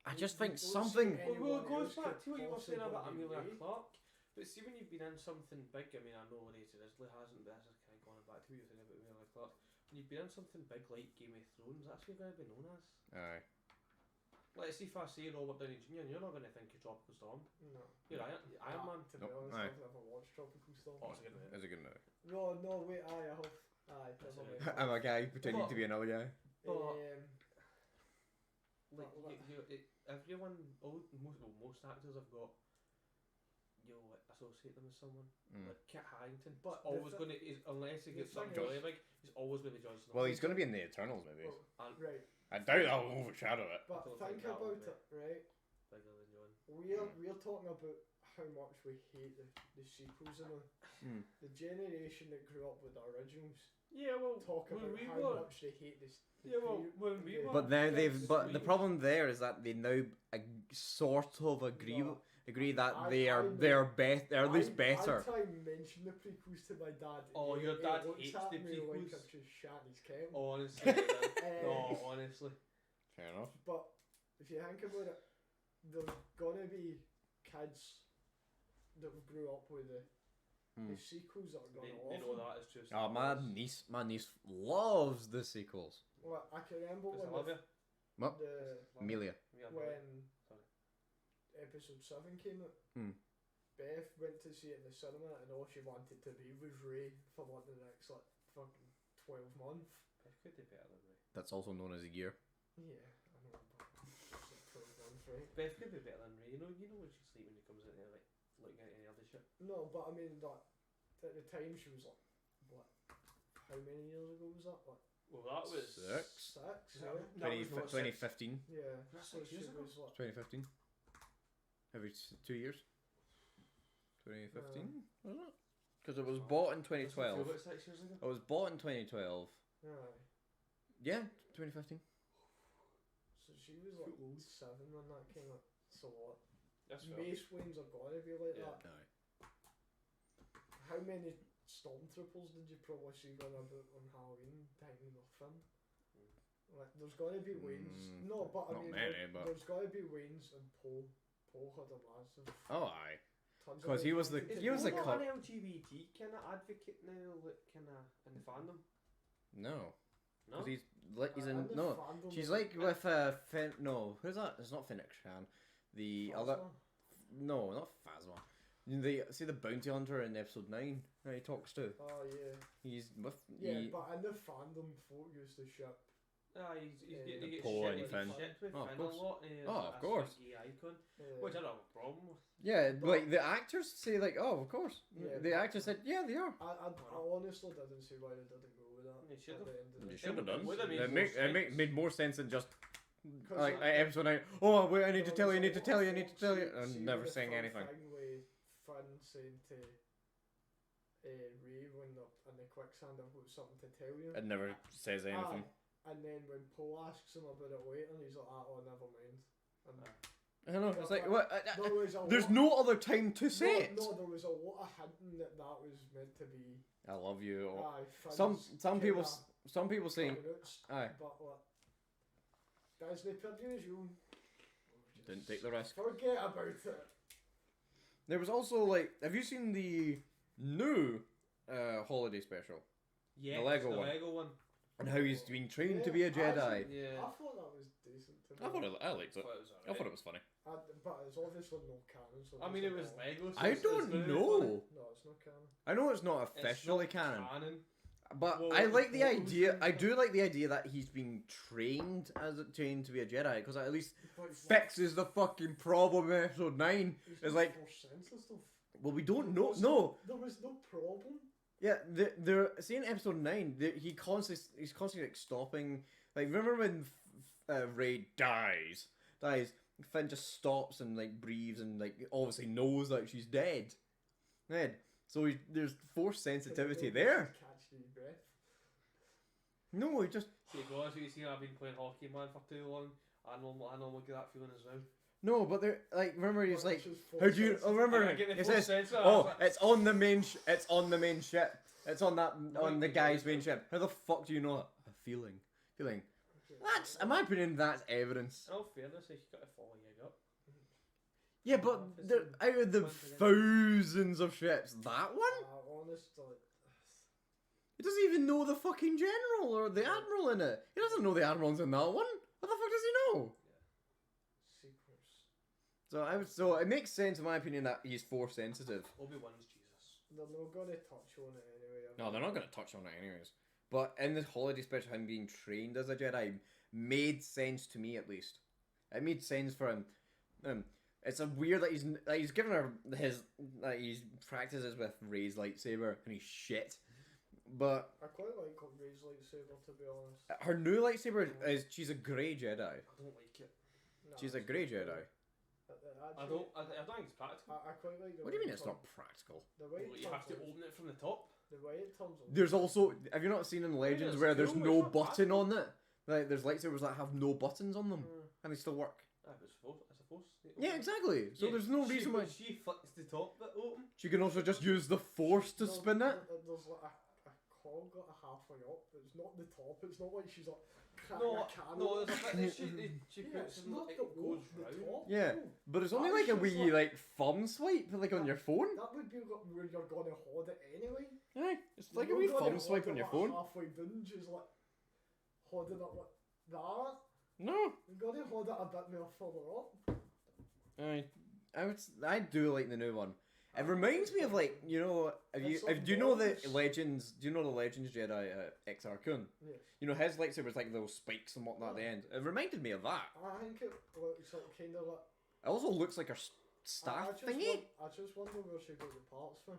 I just You think don't see something. any- Well, it Anyone goes else back could to what you were saying about possibly Amelia be. Clark. But see, when you've been in something big, I mean, I know Daisy Ridley hasn't, but this is kind of going back to what you were saying about Amelia Clark. When you've been in something big like Game of Thrones, that's what you're going to be known as. Aye. Like, see if I say Robert Downey Jr., you're not going to think of Tropical Storm. No. You're Iron Man. To be Nope. honest, Aye. I've never watched Tropical Storm. Oh, it's a good movie. It's a good movie. No, wait, I have. Aye, That's never it. mind. I'm a guy pretending to be another guy. Like, What- everyone, most actors have got, like, associate them with someone. Mm. Like Kit Harington, But but always the going to, unless he the gets something thing really is- big, he's always going to be Jon Snow. Well, he's going to be in the Eternals movie. Well, And right, I doubt that'll overshadow it. but don't think think that about will be. it, right? bigger than Jon. We're talking about how much we hate the sequels and all. Mm. The generation that grew up with the originals Yeah, well, talk when about we how were, much they hate this. yeah, well, when we the- were, But now they've. Yes, But the we- problem there is that they now sort of agree No. agree that I- they I are know. they're best. They're at least I better. try and mention the prequels to my dad. Oh, and your he dad looks hates at the me like prequels? I've just shat his kettle. honestly, Eh, no, honestly, Fair enough. But if you think about it, there's gonna be kids that grew up with the Mm. sequels that are they, gonna they know offer. that is just. Oh, my niece loves the sequels. Well, I can remember It's when Olivia. What? Amelia. When Sorry. episode 7 came out, Hmm. Beth went to see it in the cinema, and all she wanted to be was Ray for like the next like fucking 12 months. Beth could do better than Ray. That's also known as a year. Yeah, I know, but it's like 12 months, right? Beth could be better than Ray. You know when she's sleeping when he comes in there, like looking at any other shit. No, but I mean, like, at the time she was like, what? How many years ago was that? Like, Well, that was Six? 6, That yeah? was- that was not 2015. Yeah, That's so 6 she years ago? was like, 2015. Every 2 years. 2015 was it? Because it was bought in 2012. About 6 years ago. It was bought in 2012. aye. Yeah, 2015. So she was like Cool. 7 when that came out. So what? That's fair. Mace Waynes are gonna be like Yeah. that. Aye. How many stormtroopers did you probably see going about on Halloween time nothing? Like, there's gonna be Waynes. Mm, No, but I not mean, many, but- there's gotta be Waynes and Poe. Poe had a massive. Oh, aye. Tons of 'Cause he was the- advantage. Is he was Bo a not cunt. an LGBT kind of advocate now, like kind of in the fandom? No. No. Because he's And in. the No. fandom She's was like with no, who's that? It's not Fennec Shan. The other Phasma. no, not Phasma. See the bounty hunter in episode 9 that he talks to. Oh yeah. He's with Yeah, but in the fandom, folk used to ship. Ah, he's The he gets Poe shit, and he Finn. gets shit with Oh, of Finn a course. lot. And he's Oh, like of a course. sort of gay icon, Uh, which I don't have a problem with. yeah, But- like the actors say like, oh, of course. Yeah, The but- actors said, yeah, they are. I honestly didn't see why they didn't go with that. They should at have. the end of the You day. should have done. Would have made It more made sense. more sense than just 'Cause like I- episode 9. Oh, wait, I need to There tell you, I was a need to lot tell of you, I need to folks tell you, see- and see never the saying Finn anything. Thing with Finn saying to Ray when they're in the quicksand, I've got something to tell you. It never says anything. And then when Poe asks him about it later, he's like, oh, never mind. And I don't know. It's like what? there was a There's lot, no other time to say it. No, there was a lot of hinting that was meant to be. I love you. Or Aye, some Finn's some people saying, kinda roots, aye, but like, Disney per usual. didn't take the risk. Forget about it. There was also like, have you seen the new holiday special Yeah, The Lego the one. Lego one. and how he's been trained to be a Yeah, Jedi? actually, Yeah. I thought that was decent. To be I thought honest. I liked it. Thought it was I thought alright. it was funny. But it's obviously no canon. So I mean, it doesn't was matter. Lego. So I it's don't very know. funny. No, it's not canon. I know it's not It's officially not canon, but Well, I like the what was idea. the- I do like the idea that he's being trained trained to be a Jedi because at least But it's fixes the fucking problem in episode 9. It's It's not like, Force sense and stuff. well, we don't know. There was No, there was no problem. yeah, they're seeing episode 9. He's constantly like stopping. Like, remember when Rey dies? Finn just stops and like breathes and like obviously knows that she's dead. So there's force sensitivity there. Catch the breath. No, he just See, guys, you see, I've been playing hockey, man, for too long. I normally get that feeling as well. no, but they're like remember he's Well, like, it's just how force do you sensitive. remember? I get the It full says, sense of it. oh, it's on the main it's on the main ship. It's on that on the you guy's don't. main ship. How the fuck do you know that? A feeling. Okay. That's, in my opinion, that's evidence. In all fairness, if you got to follow you up. Yeah, but out of the thousands of ships, that one? Honestly, He doesn't even know the fucking general or the admiral in it. He doesn't know the admiral's in that one. What the fuck does he know? secrets. So it makes sense, in my opinion, that he's force sensitive. Obi-Wan's Jesus. They're not gonna touch on it anyway. No, they're not going to touch on it anyways. But in the holiday special, him being trained as a Jedi made sense to me, at least. It made sense for him. It's a weird that he's given her his he practices with Rey's lightsaber and he's shit. But I quite like Rey's lightsaber, to be honest. her new lightsaber is she's a grey Jedi. I don't like it. Nah, She's a it's grey not good. Jedi. I don't think it's practical. I quite like the What do you way mean it's turns- not practical? The way Well, it you have to turns open it from the top. The way it turns on. There's also, have you not seen in Legends it's where there's cool, no it's not button practical. on it? Like there's lightsabers that have no buttons on them Mm. and they still work. I suppose. Yeah, exactly. So there's no reason why She flicks the top bit open. she can also just use the force to spin it. There's like a cog got a halfway up. It's not the top. It's not like she's like cracking No, a can. no, open. there's a bit that she Yeah, puts it's in, not it the goes the round. top. Yeah. no. But it's only That like a was just wee like thumb swipe like on your phone. That would be like where you're gonna hold it anyway. Aye, it's like a You're wee gonna thumb hold swipe it on your like phone. halfway down, just like holding it like that. No. We've got to hold it a bit more further up. I do like the new one. It reminds me of like, you know, It's like do you know the Morris. Legends? Do you know the Legends Jedi Exar Kun? Yes. You know his lightsaber's like those spikes and whatnot at the end. It reminded me of that. I think it looks like kind of like. It also looks like a staff thingy. I just wonder where she got the parts from.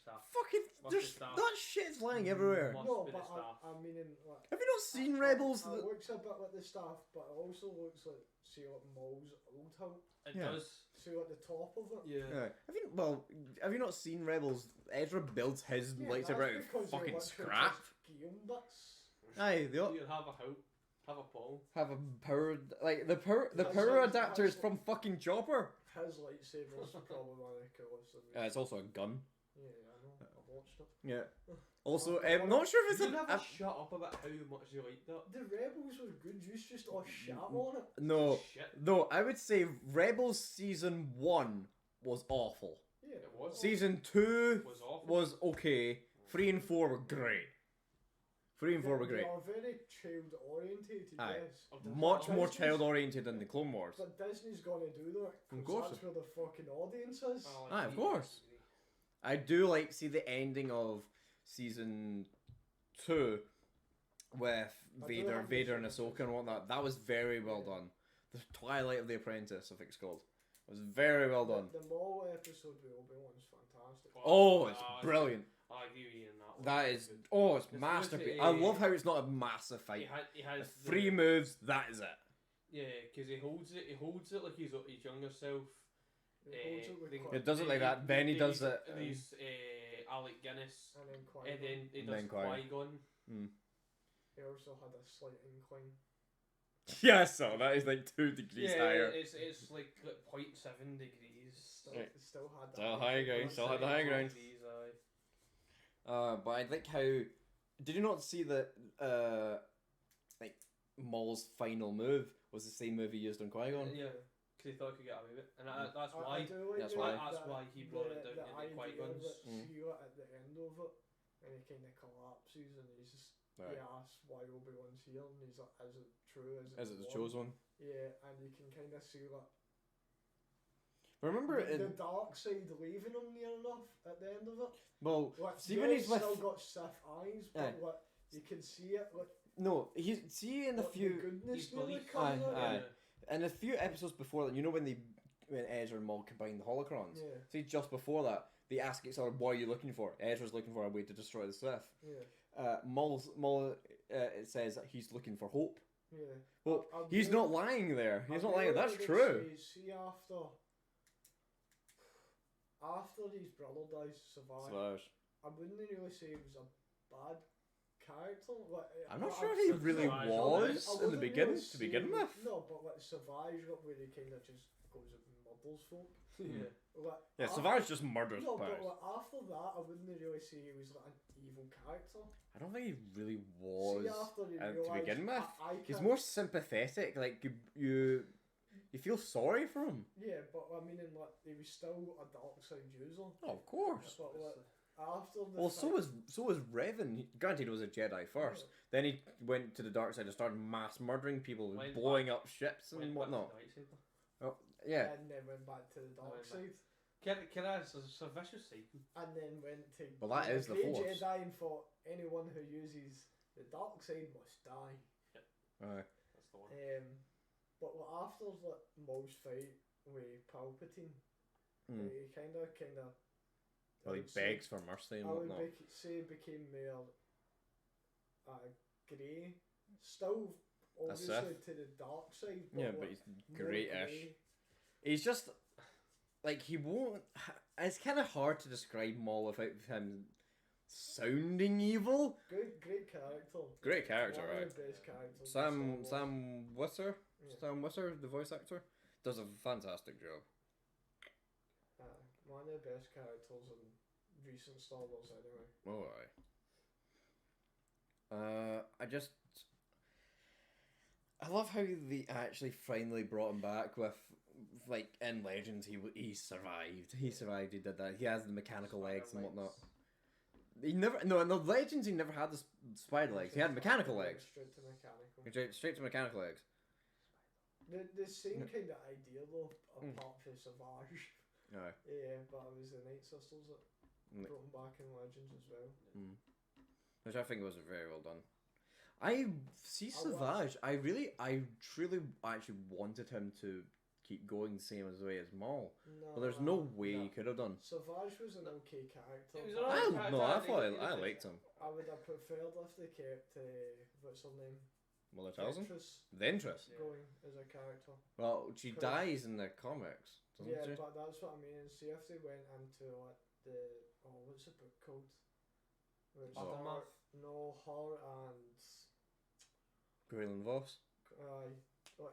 Staff. Fucking, Must there's be staff. that shit's lying everywhere. Must No, be the but staff. I mean, like. Have you not seen Rebels? It looks a bit like the staff, but it also looks like, see, like Maul's old hilt. It Yeah. does. See, like the top of it. Yeah. Have you not seen Rebels? Ezra builds his lightsaber out that's of because they fucking literally scrap. just give 'em bits. Aye, they all You have a hope. Have a pole. have a power like the power That's adapter is like- from fucking Chopper. His lightsaber's probably one of the coolest. It's also a gun. Yeah, I know. I've watched it. Yeah. Also, I'm not sure if it's You a, never a shut up about how much you liked that. The Rebels was good. You just all shat on it. no. Shit. No, I would say Rebels season 1 was awful. Yeah, It was. Season 2 Was awful. was okay. 3 and 4 were great. 3 and 4 were great. They are very child orientated. Aye. Yes. Of the Much more Disney's- child oriented than the Clone Wars. But Disney's gonna do that. Of 'cause course. That's where the fucking audience is. Oh, Aye, of I course. disagree. I do like see the ending of season 2 with I do Vader, have Vader and this- Ahsoka and whatnot. That was very well Yeah. done. The Twilight of the Apprentice, I think it's called. It was very well done. The Maul episode with Obi-Wan's fantastic. Oh, it's brilliant. I agree with you on that one. That is, Good. oh, it's It's masterpiece. good. I love how it's not a massive He, fight. he has the- 3 moves, that is it. Yeah, because he holds it like he's his younger self. He holds it with Then- quite- It does it like that, then he does it. And he's Alec Guinness, And then and then he And does then Qui-Gon. Qui-Gon. He also had a slight incline. Yeah, so that is like 2 degrees Yeah, higher. it's like 0.7 degrees. Still had that. Still high ground, still had the high ground. Degrees, aye. But I like how. Did you not see that? Like Maul's final move was the same move he used on Qui-Gon. Yeah, because he thought he could get away with it, and that's I why. do like That's the- why. That's the- why he brought it the down into idea Qui-Gon's. that Mm. see it at the end of it, and he kind of collapses, and he's just Right. he asks why Obi-Wan's here, and he's like, "Is it true? Is it the one?" chosen one? Yeah, and you can kind of see like Remember the in dark side leaving him near enough at the end of it. well, Like, see yeah, when he's it's with still got Sith eyes, but Aye. like you can see it. Like no, he's see in the like, few the goodness He's nearly belief. coming Aye, out. aye. in a few episodes before that, you know when Ezra and Maul combined the holocrons. Yeah, See, just before that, they ask each other, "What are you looking for?" Ezra's looking for a way to destroy the Sith. yeah, Maul it says that he's looking for hope. yeah. Well, I he's really- not lying there. He's I not lying. really That's would true. say, see after his brother dies, Savage. Savage. I wouldn't really say he was a bad character. Like, I'm not I- sure I- if he Savage really I was in the wouldn't beginning. really To begin say- with. No, but like Savage, like, where he kind of just goes and murders folk. Yeah. Like, Yeah, after- Savage just murders No, but powers. like, after that, I wouldn't really say he was like an evil character. I don't think he really was. See, after he to realised, begin with. I He's can't- more sympathetic. Like you feel sorry for him. Yeah, but I mean, like, he was still a dark side user. Oh, of course. But like, after the Well, fight- so was Revan. Granted, he was a Jedi first. Then he went to the dark side and started mass murdering people, Went blowing up ships and Went back to whatnot. the lightsaber. Oh, yeah. and then went back to the dark went back. side, Can I? It's a vicious cycle. and then went to Well, that is the grey Force. Jedi and thought anyone who uses the dark side must die. That's the one. But like, after like Maul's fight with Palpatine, Mm. he kind of Well, he begs for mercy and I would whatnot. say became more grey, still obviously Sith. to the dark side. Yeah, like, but he's more great-ish. grey. He's just like he won't. It's kind of hard to describe Maul without him sounding evil. Great character. Great character, One right? of the best characters in Sam Star Wars. Sam Wisser, Yeah. Sam Wisser, the voice actor, does a fantastic job. One of the best characters in recent Star Wars, anyway. Oh, I love how they actually finally brought him back with, like, in Legends, he survived. He survived. He did that. He has the mechanical legs and whatnot. He never in the Legends he never had the spider legs. He had mechanical legs. Straight to mechanical. Straight to mechanical legs. The same kind of idea though, Mm. apart from Savage. Aye. Yeah, but it was the Night Sisters that Mm. brought him back in Legends as well. Which I think was very well done. I see I wa- Savage. I truly actually wanted him to keep going the same as way as Maul, but there's no way he could have done. Savage was an okay character. He was but alright. I character, no, I I think thought he I did liked it. him. I would have preferred if they kept what's her name? Mullertausen, Ventress Ventress. Yeah. going as a character. Well, she Cause- dies in the comics, doesn't Yeah, she? but that's what I mean. See if they went into like what's the book called? Where it's Aftermath? her and Graylin Voss.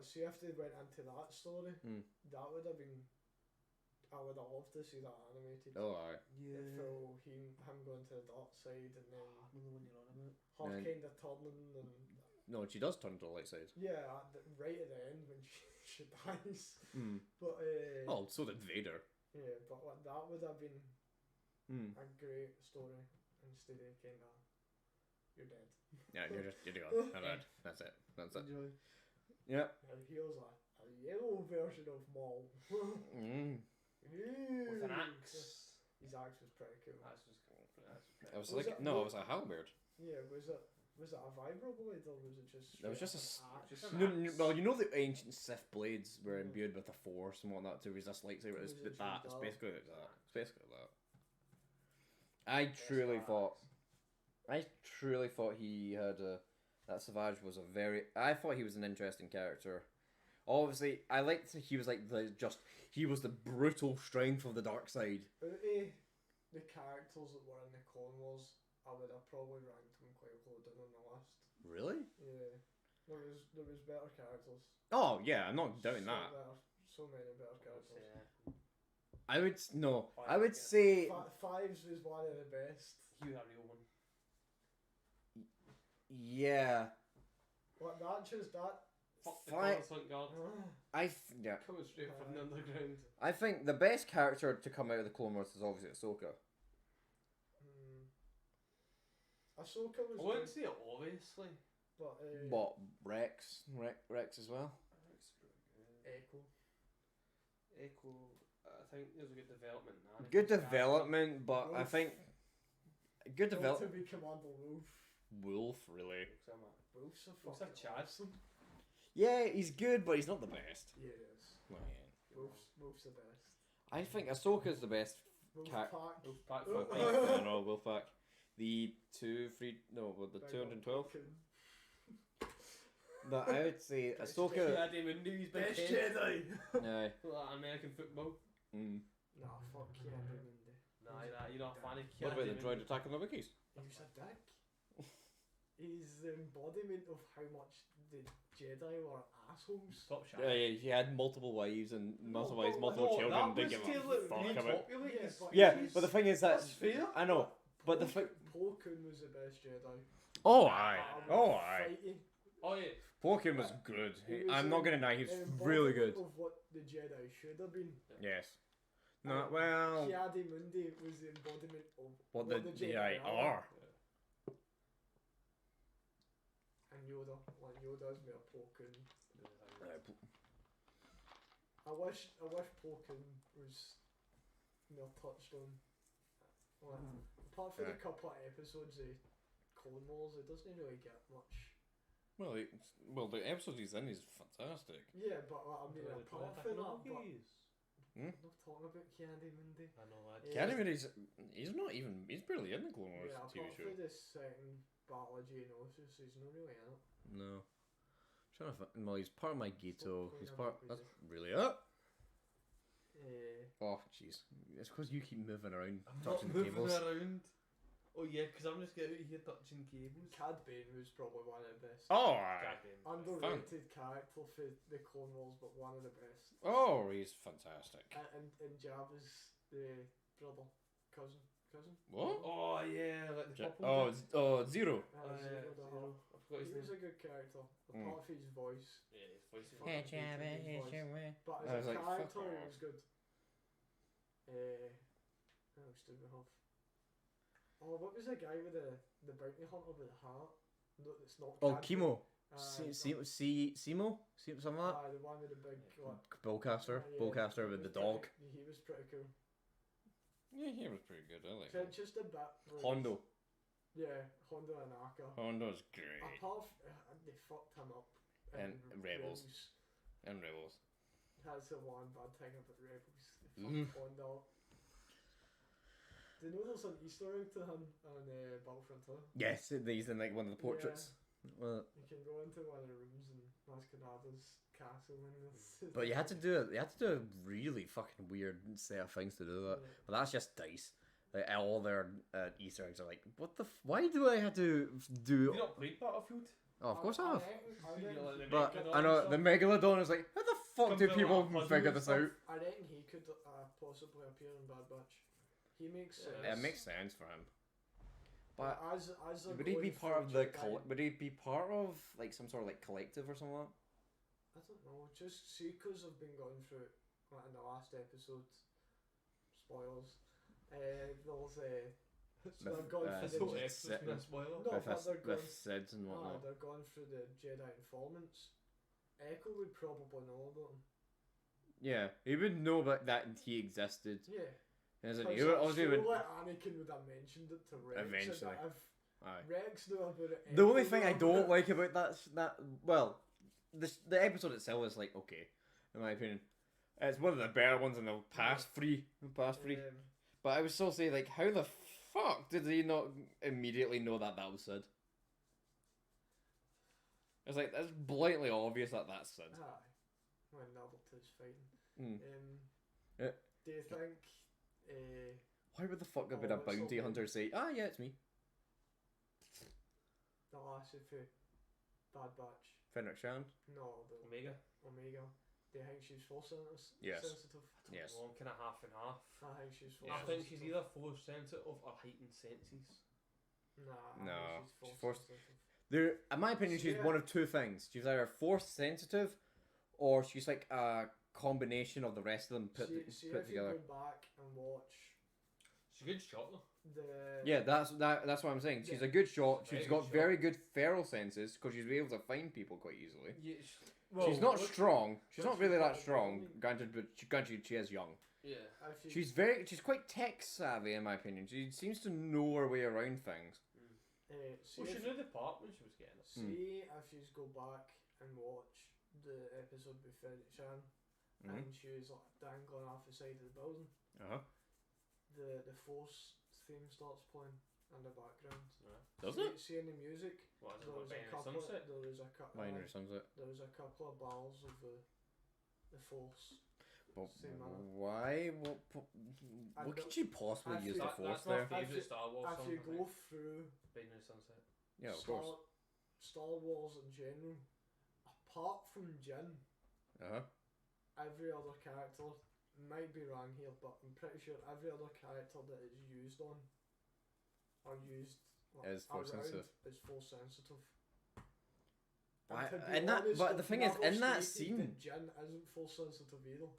see if they went into that story, that would have been. I would have loved to see that animated. Oh, aye. Full him going to the dark side and then I know the one you're on about. her And- kind of turning and No, she does turn to the light side. yeah, right at the end when she dies. Mm. But Oh, so did Vader. yeah, but like, that would have been Mm. a great story instead of kind of you're dead. Yeah, you're gone. I'm dead. That's it. That's it. Enjoy. Yep. And here's a yellow version of Maul. Mm. With an axe. His axe was pretty cool. That's just I was Was like, it- no, it was a halberd. Yeah, was it a vibro blade or was it just? It was straight just up an axe? Just No, an axe. well, you know the ancient Sith blades were imbued with the Force and whatnot to resist lightsaber. It's Was it that. just It's that? basically like that. It's basically that. I truly thought he had that Savage was a very. I thought he was an interesting character. Obviously, I liked he was like he was the brutal strength of the dark side. Out of the characters that were in the Clone Wars, I would have probably ranked him quite low down on the list. Really? Yeah, there was better characters. Oh yeah, I'm not doubting that. So many better characters. I would no. Five, I would yeah. say Fives was one of the best. He was a real one. yeah. What that? Fuck the Fi- Coruscant guard. Yeah. Coming straight from the underground. I think the best character to come out of the Clone Wars is obviously Ahsoka. Ahsoka was I wouldn't good, say it obviously. but What Rex as well. Echo. Echo, I think there's a good development now. Good development, but I Wolf. think good Not development. to be Commander Wolf. Wolf really. Wolf's a Looks like fucking Chad. awesome. Yeah, he's good, but he's not the best. Yeah, it is. Well, yeah. Wolf's the best. I think Ahsoka's the best. Wolf Cat- pack. Back Oh, for oh. I know Wolfpack. The 200. But I would say Ahsoka. Yeah, Damon knew his big Best head. Jedi. Aye. Like American football. Mm. Nah, fuck yeah, Raymond. You're not a fan of What about the Damon. droid attacking the Wookiees? He's a dick. He's the embodiment of how much the Jedi were assholes. Stop shit. Yeah, he had multiple wives and multiple No, multiple children. That Didn't was give Taylor a fuck about. repopulated. Yeah, but the thing is that That's fair. I know, but the thing. Plo Koon was the best Jedi. Oh aye, I would oh aye. fight you. Oh yeah. Porkin was good. He was I'm not gonna deny, he was Embodiment really good. Of what the Jedi should have been. Yes. No, well, Kiadi Mundi was the embodiment of what the Jedi are. And Yoda, like Yoda's made a Plo Koon. I wish Plo Koon was more touched on. Like, apart from the couple of episodes of Clone Wars, it doesn't really get much. Well, the episode he's in is fantastic. Yeah, but like, I mean, apart from that, but Hmm? I'm not talking about Kiadi Mundi. I know that. Yeah. Can't even. He's not even. He's barely in the Clone Wars Yeah, TV apart show. from the second Battle of Geonosis, he's not really in it. No. Trying to find. Well, he's part of my Gito. Stop He's going part. about That's really it. Uh, Oh, jeez. It's because you keep moving around, I'm not touching moving cables. around. Oh yeah, because I'm just getting out here touching cables. Cad Bane was probably one of the best. Oh, aye. Goddamn. Underrated character for the Clone Wars, but one of the best. Oh, he's fantastic. And Jabba's the brother, cousin. What? Oh yeah, like the purple. Zero. Oh, yeah, Zero the Zero. Hutt. I forgot He his was name. a good character, apart from his voice. Yeah, his voice is Hey, fucking Jabba, good. here's your But I as was a like, fuck character, he off. was good. What else did we have? Oh, what was the guy with the bounty hunter with the heart? No, it's not. Oh, Cad Chemo. Simo? Something like that? The one with the big what? Bowcaster. Yeah, Bowcaster he with was the dog. He was pretty cool. Yeah, he was pretty good. I like So him. just a bit. Hondo. Yeah, Hondo and N.A.A. Hondo's great. Apart they fucked him up. And Rebels. And Rebels. That's the one bad thing about Rebels. They Mhm. fucked Hondo up. Do you know there's an Easter egg to him on Battlefront 2? Yes, he's in like one of the portraits. Well, You can go into one of the rooms in Mascanada's castle and this. but you had to do a really fucking weird set of things to do that. Yeah. But that's just DICE. Like all their Easter eggs are like, what the? Why do I have to do? Have you not played Battlefield? Oh, of course I have. You're like the But Megalodon I know and the stuff. Megalodon is like, how the fuck Comes do out people like a puzzle figure and this stuff. out? I reckon he could possibly appear in Bad Batch. He makes sense. Yeah. It makes sense for him. But as they're would he be going part of through the Jedi- would he be part of like some sort of like collective or something like that? I don't know. Just see, because I've been going through like in the last episode. Spoilers. There's so they're going This through whole the episode's been a spoiler. No, with but they're going. SIDS and whatnot. They're going through the Jedi informants. Echo would probably know about him. Yeah, he would know about that he existed. Yeah. As in, Because he would obviously would. surely Anakin would have mentioned it to Rex. Eventually. And if Aye. Rex knew about it. The only Echo thing knew I about don't it. like about that well, the episode itself is like okay, in my opinion. It's one of the better ones in the past three. But I would still say like, how the fuck did he not immediately know that was Sid? It's like that's blatantly obvious that that's Sid. Aye. When Novelty's fighting. Mm. Do you think? Why would the fuck have been Oh, a what's bounty her hunter say, ah yeah, it's me, The last of Bad Batch. Fenric Shand? No, the Omega. Omega. Do you think she's force Yes. sensitive? Yes. Well, I'm kind of half and half. I think she's force I sensitive. think she's either force sensitive or heightened senses. Nah, No, I think she's she's force- force sensitive. There, in my opinion, she's Yeah. one of two things. She's either force sensitive, or she's like a combination of the rest of them put See put if together. you go back and watch She's a good shot though. the. Yeah, that's what I'm saying. She's Yeah. a good shot. Very She's good got shot. very good feral senses because she's able to find people quite easily. Yeah. She's not strong. She's not what's really she that got strong. going? Granted, but she is young. Yeah. If you, She's quite tech savvy in my opinion. She seems to know her way around things. see, Well, she if, knew the part when she was getting it. see if you go back and watch the episode with Fenric Shan Mhm. and she was like dangling off the side of the building. Uh huh. The Force theme starts playing in the background. Does see, it? See in the music. What, is it There like was a Binary couple. Sunset? There was a couple. Binary Sunset. There was a couple of bars of the Force. But Same manner. why? What could she possibly I use feel- the force That's my there? If favourite you- Star Wars If song. you I go think. through Binary Sunset. Yeah, of Star, course. Star Wars in general, apart from Jin, Uh huh. every other character might be wrong here, but I'm pretty sure every other character that is used on or used like, Is force around sensitive. is force sensitive. I- to be and that- honest, but the they've thing is, never in that stated scene- that Jin isn't force sensitive either.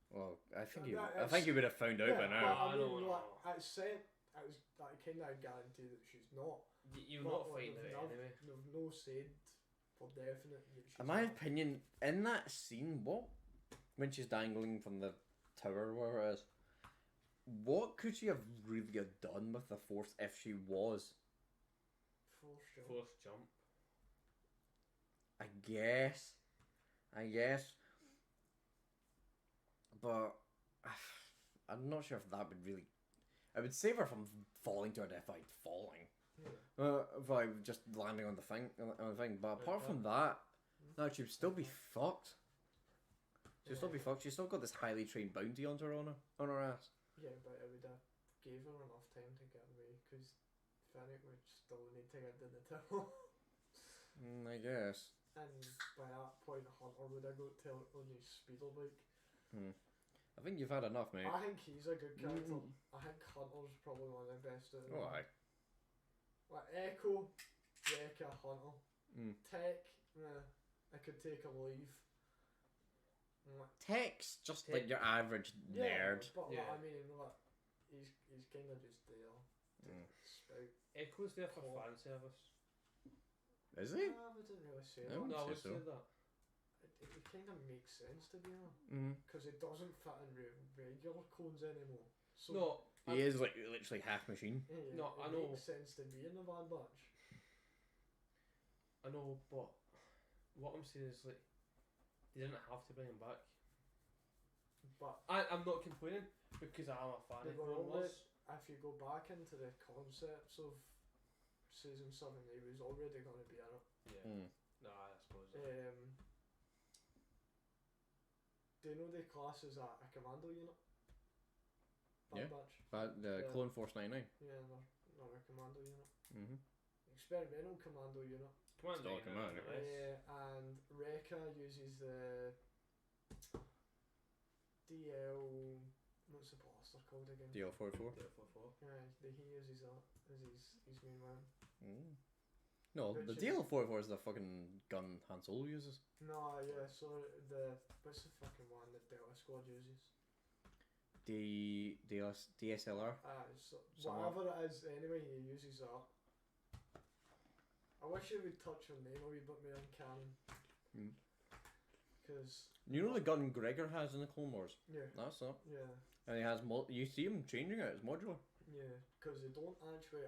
Well, I think That- you would have found out by Yeah, now. but I I know, mean, I like, know. it said, it was like kind of guarantee that she's not. You're But, not like, fighting they've it nev- anyway. They've no said for definite that she's In my not. opinion, in that scene, when she's dangling from the tower, or whatever it is, what could she have really have done with the force if she was? Force jump. Force jump. I guess, but I'm not sure if that would really. I would save her from falling to her death by falling. Yeah. By just landing on the thing, But apart from that, no, she'd still be fucked. She'd still be fucked. She's still got this highly trained bounty hunter on her ass. Yeah, but it would have gave her enough time to get away because Fennec would still need to get to the tower. I guess. And by that point, Hunter would have got to on his speeder bike. I think you've had enough, mate. I think he's a good character. I think Hunter's probably one of the best out of them. Oh, aye. Like Echo, Wrecker, Hunter. Tech, I could take a leave. Like, Tech's just like your average yeah, nerd. but like, Yeah. I mean, like, he's kind of just there. To spout. Echo's there for fan service. Is he? I wouldn't really say I that. No, I say would so. say that. It kind of makes sense to be honest, Mm. because it doesn't fit in regular clones anymore. So No, He is like literally half machine. yeah, No, it I know. makes sense to be in the Bad Batch. I know, but what I'm saying is like they didn't have to bring him back. But I'm not complaining because I'm a fan they of were Clone already, Wars. if you go back into the concepts of season 7, he was already going to be in it. Yeah. Mm. Nah, I suppose. Do you know the class is a commando unit? Yeah. Bad Batch. But the Yeah. Clone Force 99. Yeah, they're a commando unit. Mm-hmm. Experimental commando unit. Command Still a Nine, command, nice. And Rekka uses the DL. What's the blaster called again? DL44. DL44. He uses that as his main one. Mm. No, Which the is- DL44 is the fucking gun Han Solo uses. No, yeah. So what's the fucking one that Delta Squad uses? DSLR. So Somewhere. whatever it is, anyway, he uses that. I wish you would touch on name a wee bit more in canon, Mm. because You know the gun Gregor has in the Clone Wars? yeah, That's that. yeah. And he has you see him changing it, it's modular. Yeah, because they don't actually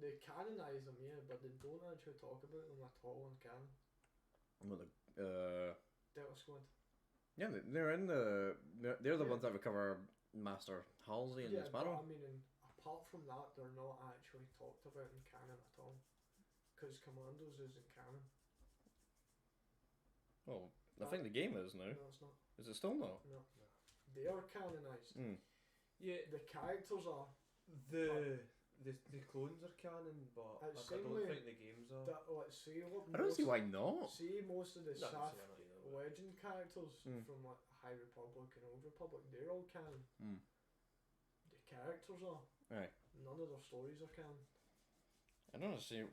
they canonise them, yeah, but they don't actually talk about them at all in canon. Well, the, Delta Squad. yeah, they're in the they're the Yeah. ones that recover Master Halsey in Yeah, the but Sparrow. I mean, apart from that, they're not actually talked about in canon at all. Because Commandos isn't canon. Well, I think the game is now. No, it's not. Is it still not? No. They are canonised. Mm. Yeah, The characters are. the clones are canon, but I It's don't same think the games are. That, let's say, look, I don't see why not. See most of the Not Sith necessarily, no, but- legend characters Mm. from like High Republic and Old Republic, they're all canon. Mm. The characters are. Aye. None of their stories are canon. I don't understand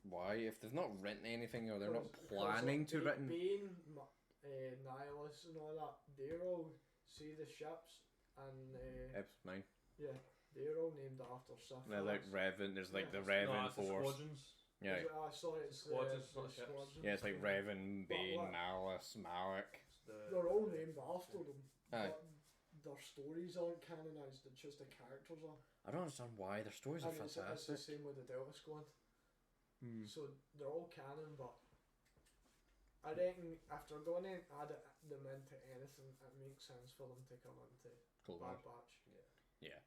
why if they've not written anything or they're not Because, planning like, to written. Bane, Nihilus and all that, they're all, see the ships and Episode 9. yeah, they're all named after Sith. They're like flags. Revan. There's like Yeah. the No, Revan it's the Force. squadrons. Yeah. Is it- sorry, it's Squadrons, the not ships. squadrons. Yeah, it's like Revan, But Bane, what- Malice, Malak. It's the, They're all named after them. Aye. But their stories aren't canonised, it's just the characters are. I don't understand why. Their stories are And it's the fantastic. same with the Delta Squad. Hmm. So they're all canon, but I reckon if they're going to add them into anything, it makes sense for them to come into Cool. Bad Batch. Yeah.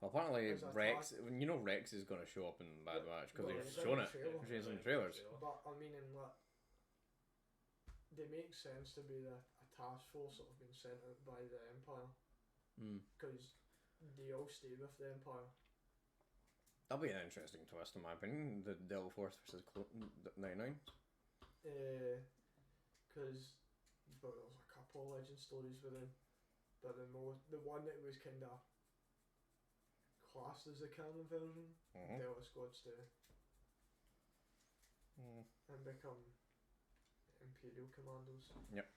Well, apparently As a Rex. You know Rex is going to show up in Bad Batch because Well, they've he's in shown the it. trailer. She's in the trailers. But I mean, in what they make sense to be a task force that have been sent out by the Empire Hmm. because they all stay with the Empire. That'll be an interesting twist, in my opinion. The Delta Force versus 99. Because but there's a couple of legend stories with him, but the one that was kind of classed as the canon version, Mhm. Delta Squad's to Mm. and become Imperial Commandos. Yep.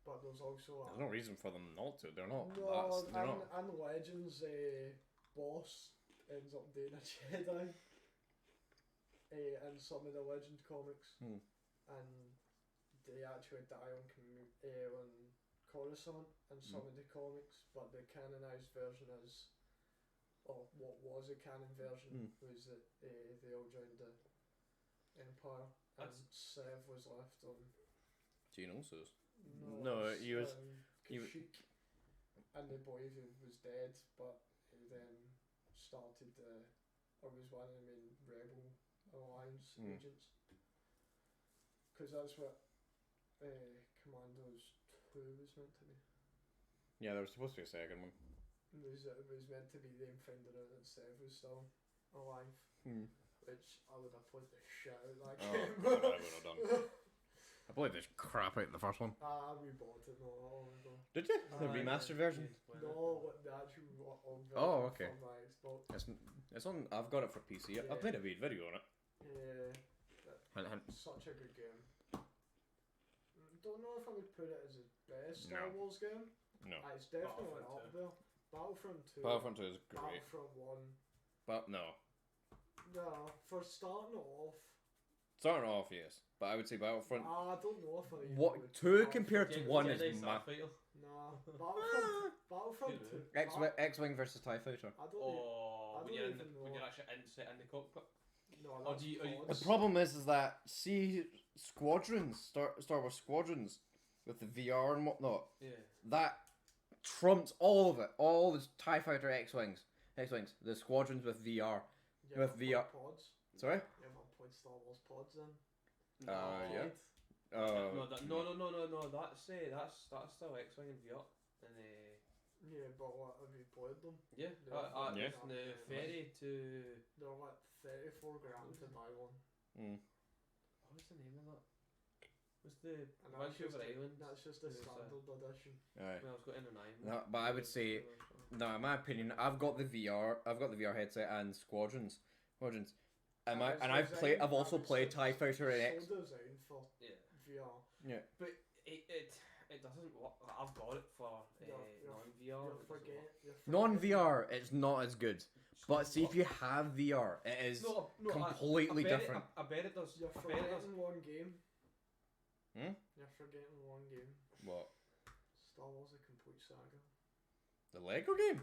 But there's also There's no reason for them not to. They're not. no, They're not. and Legends boss ends up being a Jedi in some of the Legend comics, Hmm. and they actually die on Coruscant in some of the comics, but the canonized version is, or what was a canon version, was that they all joined the Empire, and That's- Sev was left on. Genosis. No, it's, he was- Kashyyyk, and the boy who was dead, but he then started or was one of the main Rebel Alliance Hmm. agents. Because that's what Commandos 2 was meant to be. Yeah, there was supposed to be a second one. It was meant to be them finding out that Sev was still alive, Hmm. which I would have played the shit out of that Oh, game. God, I would have done. I played this crap out in the first one. We bought it not long ago. Did you? The Aye, remastered version? No, what the actual version Oh, okay. from my Xbox. It's on. I've got it for PC. Yeah. I've made a video on it. Yeah, And such a good game. Don't know if I would put it as the best Star No. Wars game. no, It's definitely Battlefront up there. Battlefront 2. Battlefront 2 is great, Battlefront 1. but no. No, for starting it off, Starting off, yes, but I would say Battlefront. I don't know if I even What would 2 Battlefront- compared to 1 is Jedi ma- Starfighter. Nah, Battlefront Excuse 2. me. X-wing versus TIE Fighter. I don't. Oh, I when don't you're even know. when you're actually in the cockpit. No, Or that's do you- are you- The pods. problem is that see Squadrons, Star Wars Squadrons, with the VR and whatnot, Yeah. that trumps all of it. All the TIE Fighter X-wings, the Squadrons with VR. You with ever VR. played pods. Sorry. You ever played Star Wars pods then? Yeah. No, no. That's still X-wing and VR. And Yeah, but what have you played them? yeah, Yeah. from the ferry to They're like 34 grand to buy one. what was the name of that? Was the And that's just Vancouver a- Island? That's just a There's a- standard edition. Alright. When I was going N.A.A. No, but I would say, no, in my opinion, I've got the VR headset and Squadrons. And I've also played TIE Fighter and X. So designed for Yeah. VR. But it doesn't work. I've got it for non-VR. You're forgetting. Non-VR, it's not as good. But see, if you have VR, it is completely I bet different. I bet it does. You're I bet it does. forgetting one game. Hmm? You're forgetting one game. What? Star Wars: A Complete Saga. The Lego game?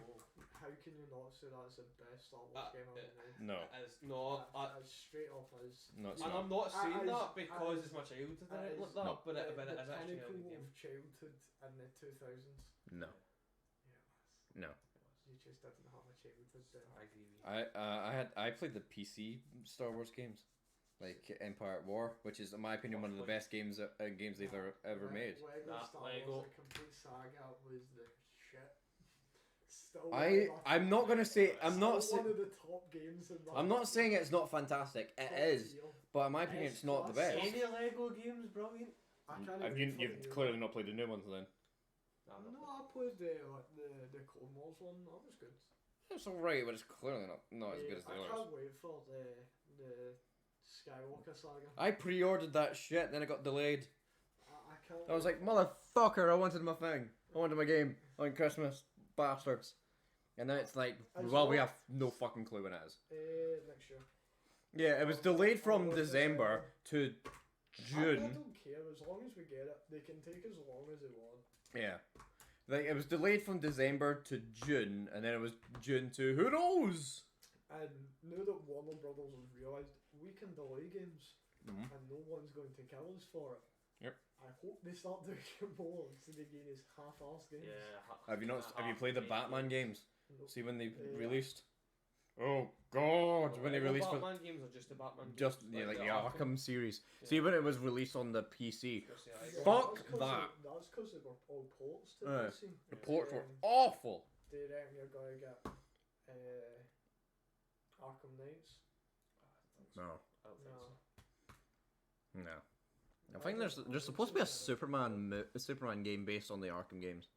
How can you not say that's the best Star Wars game ever made? No. As straight up as. No, it's And not. I'm not saying As- that because as- it's my childhood and as- it like that, No. but it the is actually a pinnacle good game. of childhood in the 2000s. No. Yeah, No. you just didn't have a childhood then. I agree with you. I played the PC Star Wars games, like Empire at War, which is in my opinion one of the best games they've ever made. Lego Nah, Star Lego. Wars: A Complete Saga was the shit. Still I'm not gonna say I'm not Still saying one of the top games in my I'm not saying it's not fantastic. It top is, tier. but in my opinion, it's not the best. Any Lego games brilliant? I can't Have even you've fucking- clearly not played the new ones then. No, I played the Clone Wars one. That was good. It's alright, but it's clearly not as good as the I others. can't wait for the Skywalker saga. I pre-ordered that shit, then it got delayed. I can't. I was wait like, motherfucker, I wanted my thing. I wanted my game on Christmas, bastards. And then it's like, As well, we well- have no fucking clue when it is. next year. Yeah, it was delayed from December to I June. don't care as long as we get it. They can take as long as they want. Yeah. Like, it was delayed from December to June, and then it was June to who knows? And now that Warner Brothers has realised we can delay games Mhm. and no one's going to kill us for it. Yep. I hope they start doing it more instead of getting these half-assed games. Yeah. Have you played the Batman games? No. See when they Yeah. released? Oh god, when they released for Batman games or just the Batman games? just like the Arkham series. Yeah. See when it was released on the PC. Yeah, Fuck that's 'cause that. That's because they were all ports to Aye. PC. The ports were Um, awful. Do you reckon you're going to get Arkham Knights? No. I don't think No. so. No. I think there's supposed to be a Superman game based on the Arkham games,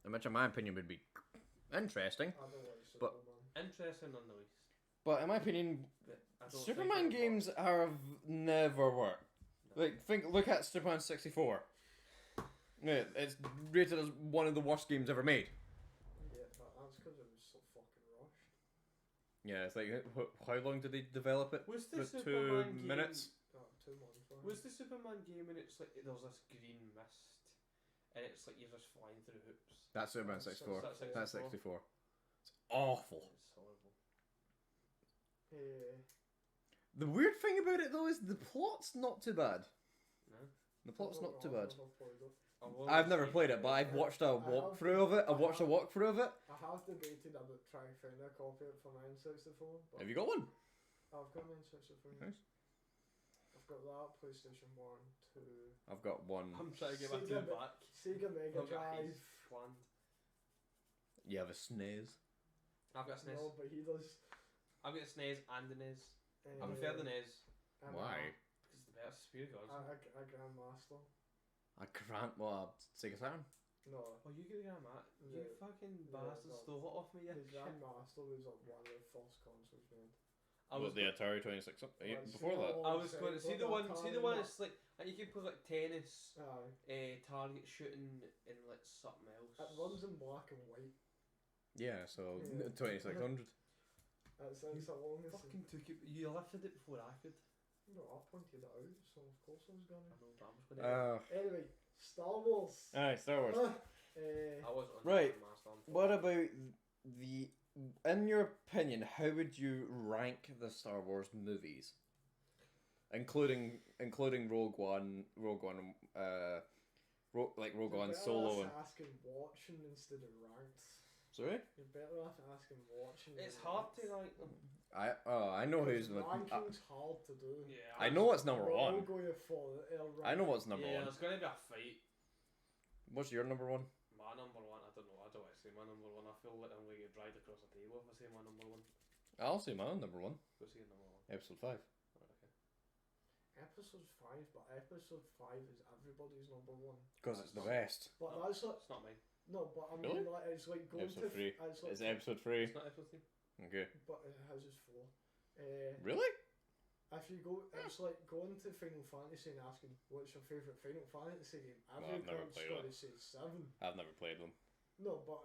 which in my opinion would be interesting. I don't like But- Superman. Interesting on the least. But in my opinion, But I don't Superman think it games have never worked. No. Like look at Superman 64. Yeah, it's rated as one of the worst games ever made. Yeah, but that's because it was so fucking rushed. Yeah, it's like how long did they develop it? Was the For Superman 2 game, minutes. 2 months. wasn't Was it? the Superman game and it's like there's this green mist and it's like you're just flying through hoops? That's Superman That's 64. That's That's 64. 64. It's awful. It's horrible. The weird thing about it though is the plot's not too bad. No? The plot's I don't not too know, bad. I've never played it. I've never played it, but I've watched a walkthrough of it. I've watched a walkthrough of it. I have debated about trying to find a copy of it for my N64, but Have you got one? I've got my N64. Nice. I've got that, PlayStation 1, 2, I've got one. I'm trying to get my Sega two Ma- back. Sega Mega I've got Drive. his planned. You have a SNES. I've got a SNES. No, but he does. I've got a SNES and the NES. I uh, prefer the NES and Why? because it's the better spirit console. A Grandmaster. I can't. What? Sega Saturn? No, Oh, you get a Grandma? You Yeah. fucking Yeah, bastard but stole it off me, you the shit. Grandmaster was like one of the first consoles made. I was the Atari 26. Well, Before Sega that. I was going to see the one. See the one. Atari, It's like you can put like tennis, Aye. target shooting, and like something else. It runs in black and white. Yeah, so Yeah. 2600. It's a long as. Fucking took it. You lifted it before I could. No, I pointed it out, so of course I was I gonna. know, but I'm just gonna. Anyway, Star Wars. Aye, Star Wars. I was on Right. the Master. What about the? In your opinion, how would you rank the Star Wars movies, including Rogue One, Rogue One, Rogue One, Solo, and asking watching instead of ranked. sorry. You're better off asking watching. It's than hard ranked. to rank them. I know who's the. ranking's hard to do. Yeah. I know what's number We're all one. going for it. I know what's number Yeah, one. there's gonna be a fight. What's your number one? My number one, I don't know. I don't want to say my number one. I feel like I'm gonna get dragged across the table if I say my number one. I'll say my own number one. What's your number one? Episode 5. Right, okay. Episode 5, but episode 5 is everybody's number one. Because it's the best. But No, that's like, It's not mine. no, but I mean, Really? like, it's like going Episode to. 3. It's like, It's episode 3. It's not episode 3. Okay. but his is 4. Really? If you go, it's like going to Final Fantasy and asking, what's your favourite Final Fantasy game? Well, I've never Everyone's played got it. to say 7. I've never played them. No, but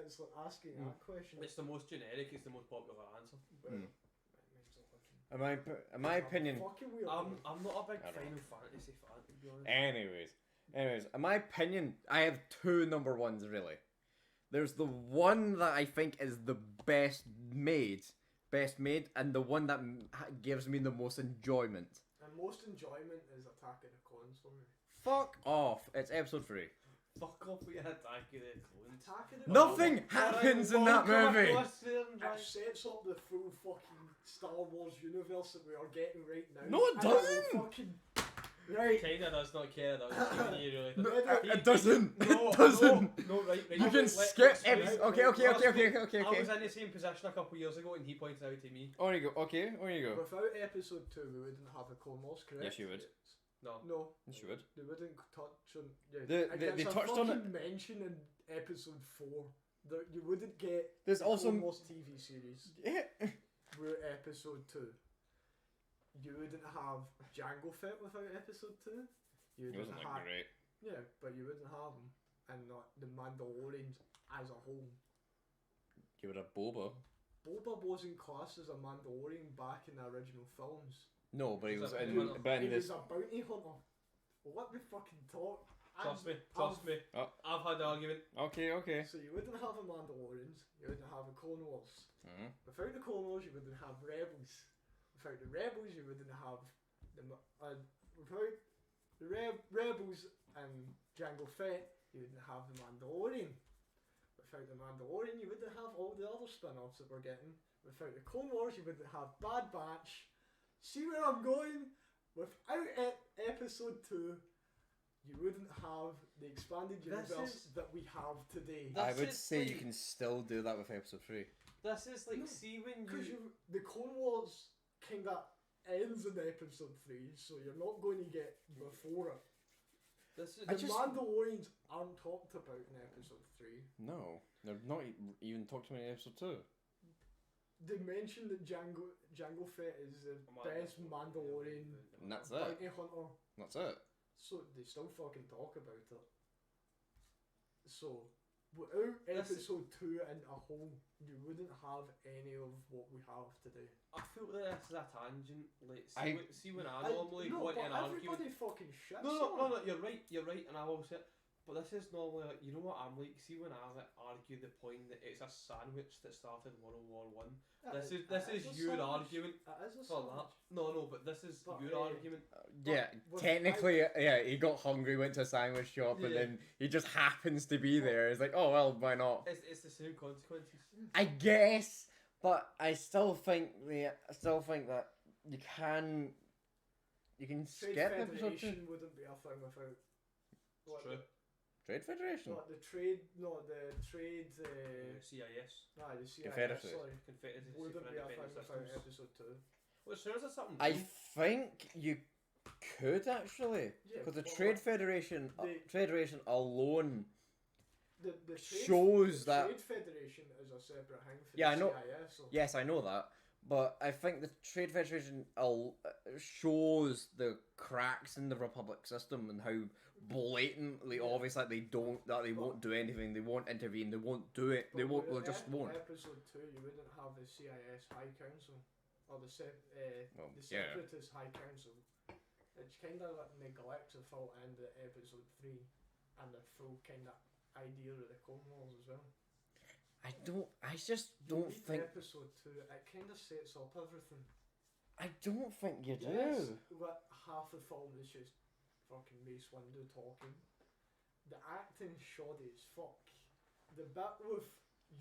it's like asking that question. It's the most generic. It's the most popular answer. But Hmm. it means nothing. In my opinion. Fucking weird. I'm not a big I don't Final Fantasy fan, to be honest. Anyways, in my opinion, I have 2 number ones really. There's the one that I think is the best made, and the one that gives me the most enjoyment. And most enjoyment is Attack of the Clones for me. Fuck off! It's episode 3. Fuck off with your Attack of the Clones. Attack of the Nothing Clones. happens in that Welcome movie. across there and It drag- sets up the full fucking Star Wars universe that we are getting right now. No, it And doesn't. will Fucking right. Kinda does not care. That was you really. No, It it doesn't. No, It doesn't. No, right. You can skip episode. Okay. I was Okay. in the same position a couple of years ago, and he pointed out to me. On you go. Okay, on you go. Without episode 2, we wouldn't have a Clone Wars, correct? Yes, you would. No. No. Yes, you would. They wouldn't touch on. Yeah, They it's a touched on fucking mention in episode 4 that you wouldn't get. There's the also- Clone Wars TV series. Yeah. We're episode 2. You wouldn't have Jango Fett without episode 2. You It wouldn't wasn't like have. great. Yeah, but you wouldn't have them, and not the Mandalorians as a whole. You would have Boba. Boba wasn't classed as a Mandalorian back in the original films. No, but he He's was a in. bounty hunter. But He in was this. a bounty hunter. Let me fucking talk. Trust me. I've- Trust me. Oh. I've had the argument. Okay. So you wouldn't have a Mandalorians, you wouldn't have a Clone Wars. Mhm. Without the Clone Wars, you wouldn't have Rebels. Without the Rebels, you wouldn't have without the Rebels and Jango Fett, you wouldn't have the Mandalorian. Without the Mandalorian, you wouldn't have all the other spin-offs that we're getting. Without the Clone Wars, you wouldn't have Bad Batch. See where I'm going? Without episode 2, you wouldn't have the expanded This universe is- that we have today. That- I That's would it, say you like- can still do that with episode 3. This is like, No, see when Because you. the Clone Wars kind of ends in episode 3, so you're not going to get before it. This is. I The just- Mandalorians aren't talked about in episode 3. No, they're not even talked about in episode 2. They mentioned that Jango Fett is the best Mandalorian And that's it. bounty hunter, That's it. so they still fucking talk about it. So, without episode 2 in a whole, you wouldn't have any of what we have today. I feel that this is a tangent. Like, I- see when I normally no, go into but an argument. everybody fucking shits No, on it. you're right, and I will say it. But this is normally like, you know what I'm like. See when I like, argue the point that it's a sandwich that started World War One. This is a your sandwich. argument It is a for that. sandwich. No, but this is But, your argument. Yeah, with- technically, yeah, he got hungry, went to a sandwich shop, and Yeah. then he just happens to be there. It's like, oh well, why not? It's the same consequences. I guess, but I still think that you can Trade skip episode 2. Federation wouldn't be a thing without. What, True. Trade Federation. Not the trade. CIS, The CIS. Confederacy. Sorry. Confederacy for Wouldn't be a thing Independent without Systems. episode 2. Well, as soon as there's something. I new, think you could actually, Yeah, because the but Trade what- Federation, the- Federation alone. The trade, Shows the that- Trade Federation is a separate thing for Yeah, the I know. CIS. So Yes, I know that, but I think the Trade Federation shows the cracks in the Republic system and how blatantly obvious that they won't do anything, they won't intervene, they won't do it, they but won't, with they just won't. Episode 2, you wouldn't have the CIS High Council. or the Well, the yeah. Separatist High Council, which kind of like neglects the full end of episode 3 and the full kind of idea of the Clone Wars as well. I just You don't read think. episode 2, it kind of sets up everything. I don't think you do. Yes, but half the film is just fucking Mace Windu talking. The acting shoddy as fuck. The bit with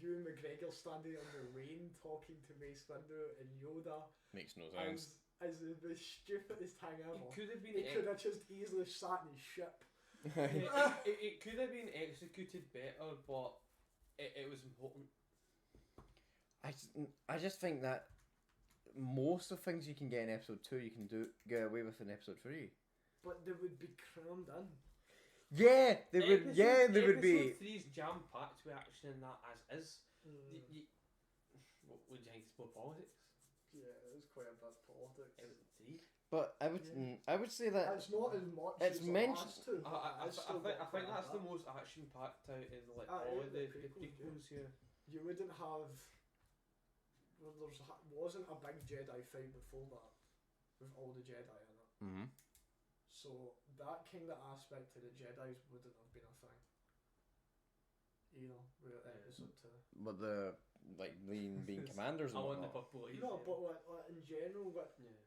Ewan McGregor standing in the rain talking to Mace Windu and Yoda Makes no sense. is the stupidest thing ever. It could have been. He could have just easily sat in his ship. It could have been executed better, but it was important. I just think that most of the things you can get in episode 2 you can get away with in episode 3. But they would be crammed in. Yeah, they would. Yeah, they would be. Episode 3 is jam packed with action in that as is. What would you think? It's more politics. Yeah, it was quite a bit politics. Episode 3. But I would say that It's not as much it's as mentioned- the last two. I think that's the most action packed out in like all of the prequels here. You wouldn't have. Well, wasn't a big Jedi fight before that with all the Jedi in it. Mm-hmm. So that kind of aspect to the Jedi's wouldn't have been a thing. Either with episode 2. But the being commanders I and want the whatnot. purple eyes. No, but like in general, but Yeah.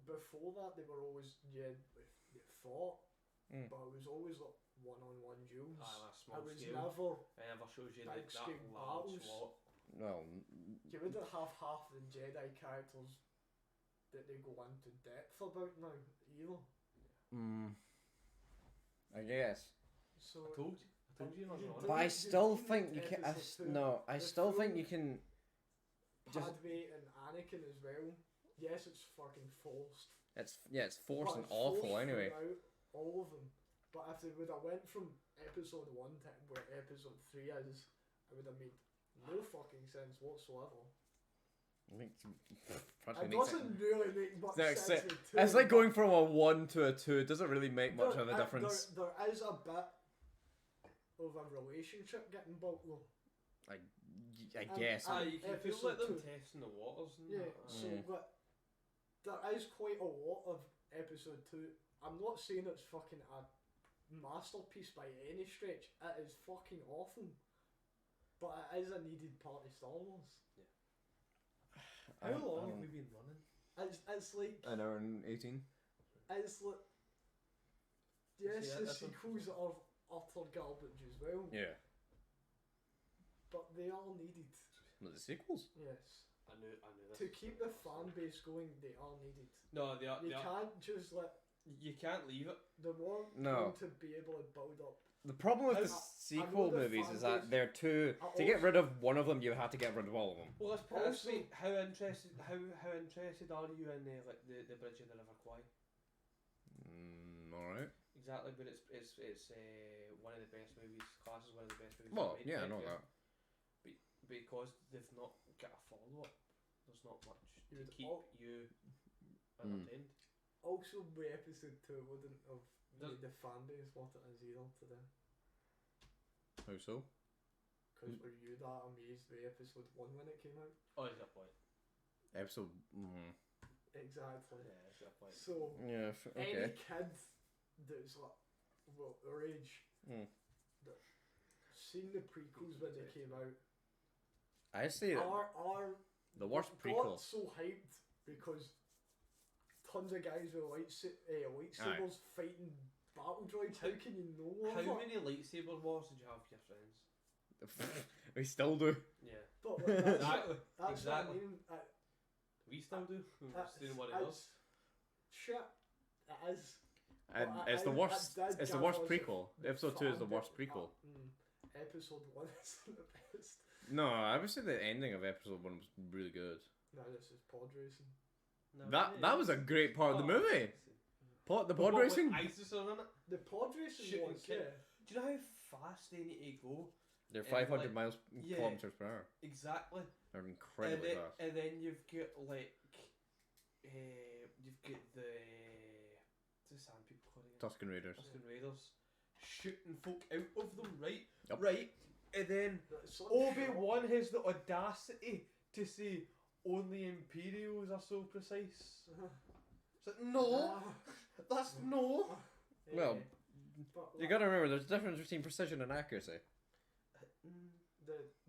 before that they were always they fought, Mm. but it was always like one-on-one duels. Ah, small It was scale. never. It never shows you big like that scale large battles. lot. Well, You wouldn't have half the Jedi characters that they go into depth about now either. I guess. So I told you. I was You wrong. But I You still didn't think you can. episode 2. No, I The still think film- you can. Just- Padme and Anakin as well. Yes, it's fucking forced. It's forced But and it's awful forced anyway. throughout all of them. But if they would have went from episode 1 to where episode 3 is, it would have made no fucking sense whatsoever. I think It doesn't really make much It's sense. like- with two, It's like but going from a 1 to a 2. It doesn't really make much of a there- difference. There is a bit of a relationship getting built though. I guess. and- You can feel episode like them 2. testing the waters. And Yeah, that. so Mm. but there is quite a lot of episode 2. I'm not saying it's fucking a masterpiece by any stretch. It is fucking awful. But it is a needed part of Star Wars. How long have we been running? It's like An hour and 18. it's like yes, See, the that's sequels are utter garbage as well. Yeah. But they are needed. But the sequels? Yes. I knew this. To keep the fan base going, they are needed. No, they are. You can't just let You can't leave it. the one No. to be able to build up. The problem with the I sequel know the movies is that fanbase- they're too. I To get also- rid of one of them, you have to get rid of all of them. Well, let's put it this Also- way. How interested are you in like the Bridge of the River Kwai? Alright. Exactly, but it's one of the best movies. Class is one of the best movies. Well, ever made, yeah, I right? know that. Because they've not got a follow up. There's not much to You'd keep al- you entertained. Also, by episode 2 wouldn't have Does- made the fan base what it is either today. How so? Because were you that amazed by episode 1 when it came out? Oh, is that a point? Episode. Exactly. Yeah, that's a point. So, Yeah, any okay. kid that's like, well, our age, Mm. that seen the prequels when they came out, I say are the worst got prequel. so hyped because tons of guys with lightsabers fighting battle droids. How can you know How all that? many lightsaber wars did you have with your friends? We still do. Yeah, But like, that's, exactly. that's Exactly. what I mean. We still do. We're That's- just doing what it does. Shit, it is. And But it's the worst. that It's the gave worst us prequel. Episode 2 is the fan worst bit- prequel. Episode 1 isn't the best. No, I would say the ending of episode 1 was really good. No, this is pod racing. No, That was a great part of the Oh, movie. The But pod what, racing. with ISIS on it? The pod racing Shooting ones, kid. yeah. Do you know how fast they need to go? They're and 500 like- miles yeah. kilometers per hour. Exactly. They're incredibly fast. And then you've got like, you've got the sand people called again? Tuscan Raiders. Tuscan Raiders shooting folk out of them, right? Yep. Right. And then It's like Obi-Wan has the audacity to say, only Imperials are so precise. It's like, no, that's no. Well, but You gotta remember, there's a difference between precision and accuracy.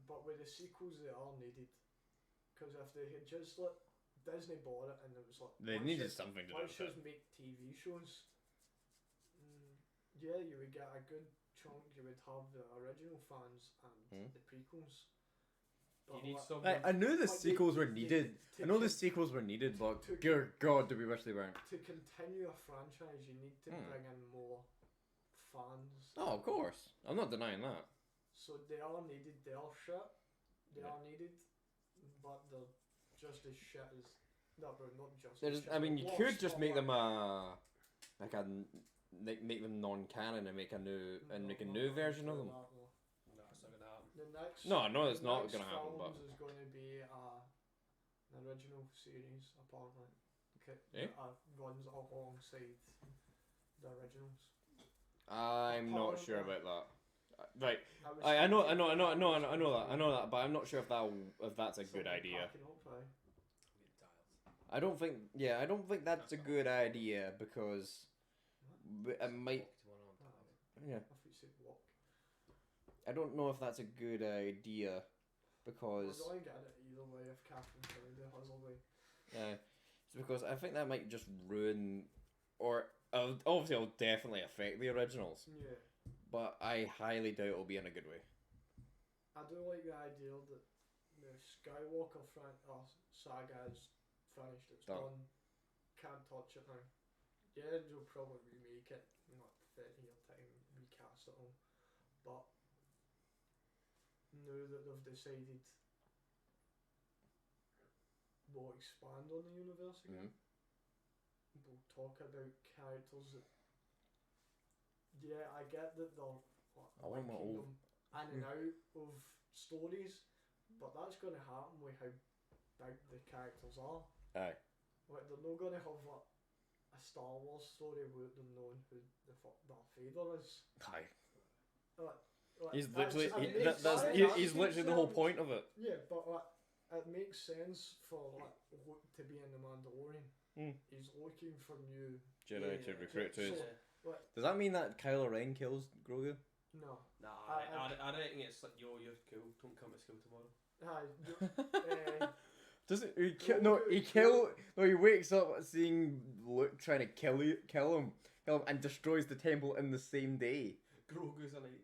but with the sequels they are needed, because if they had just let Disney bought it and it was like They let's needed just- something to do let's with just make TV shows. Yeah, you would get a good chunk. You would have the original fans and the prequels. You need like, something. I knew the But sequels were they- needed. to I know the con- sequels were needed, but to- dear God, do we wish they weren't. to continue a franchise, you need to bring in more fans. Oh, of course. I'm not denying that. So they are needed. They are shit. They Yeah. are needed, but they're just as shit as. No, bro, not just. There's, as shit. I mean, you Lost, could just but make them like- make them non-canon and make a new No, new not version of until them. that, though. No, it's not gonna happen. The next. No, I know it's the not next gonna happen, but- films is going to be an original series, apparently. Eh? Runs alongside the originals. I'm not sure about that. Right, was I know thinking that, but I'm not sure if that's a good something idea. packing up, aye. I'm getting tired. I don't think that's a good idea because it might. Yeah, I thought you said walk. I don't know if that's a good idea because. I don't get it either way if Catherine found it has a way. It's because I think that might just ruin, or obviously it'll definitely affect the originals, Yeah. but I highly doubt it'll be in a good way. I do like the idea that the Skywalker saga is finished. It's Done. done. Can't touch it now. Yeah, they'll probably remake it in like 30-year time, recast it all. But now that they've decided we'll expand on the universe again, we'll talk about characters that. Yeah, I get that they're I want my linking old- them in and out of stories, but that's going to happen with how big the characters are. Aye. Like, they're not going to have a Star Wars story without them knowing who the fuck Darth Vader is. Aye. Like, He's that's- literally it makes sense. he's literally the whole point of it. Yeah, but like, it makes sense for like Luke to be in the Mandalorian. He's looking for new. Jedi to recruit to. So- Yeah. Does that mean that Kylo Ren kills Grogu? No. Nah, I- I reckon it's like, yo, you're cool. Don't come to school tomorrow. Does it? He wakes up seeing Luke trying to kill him, and destroys the temple in the same day. Grogu's a night.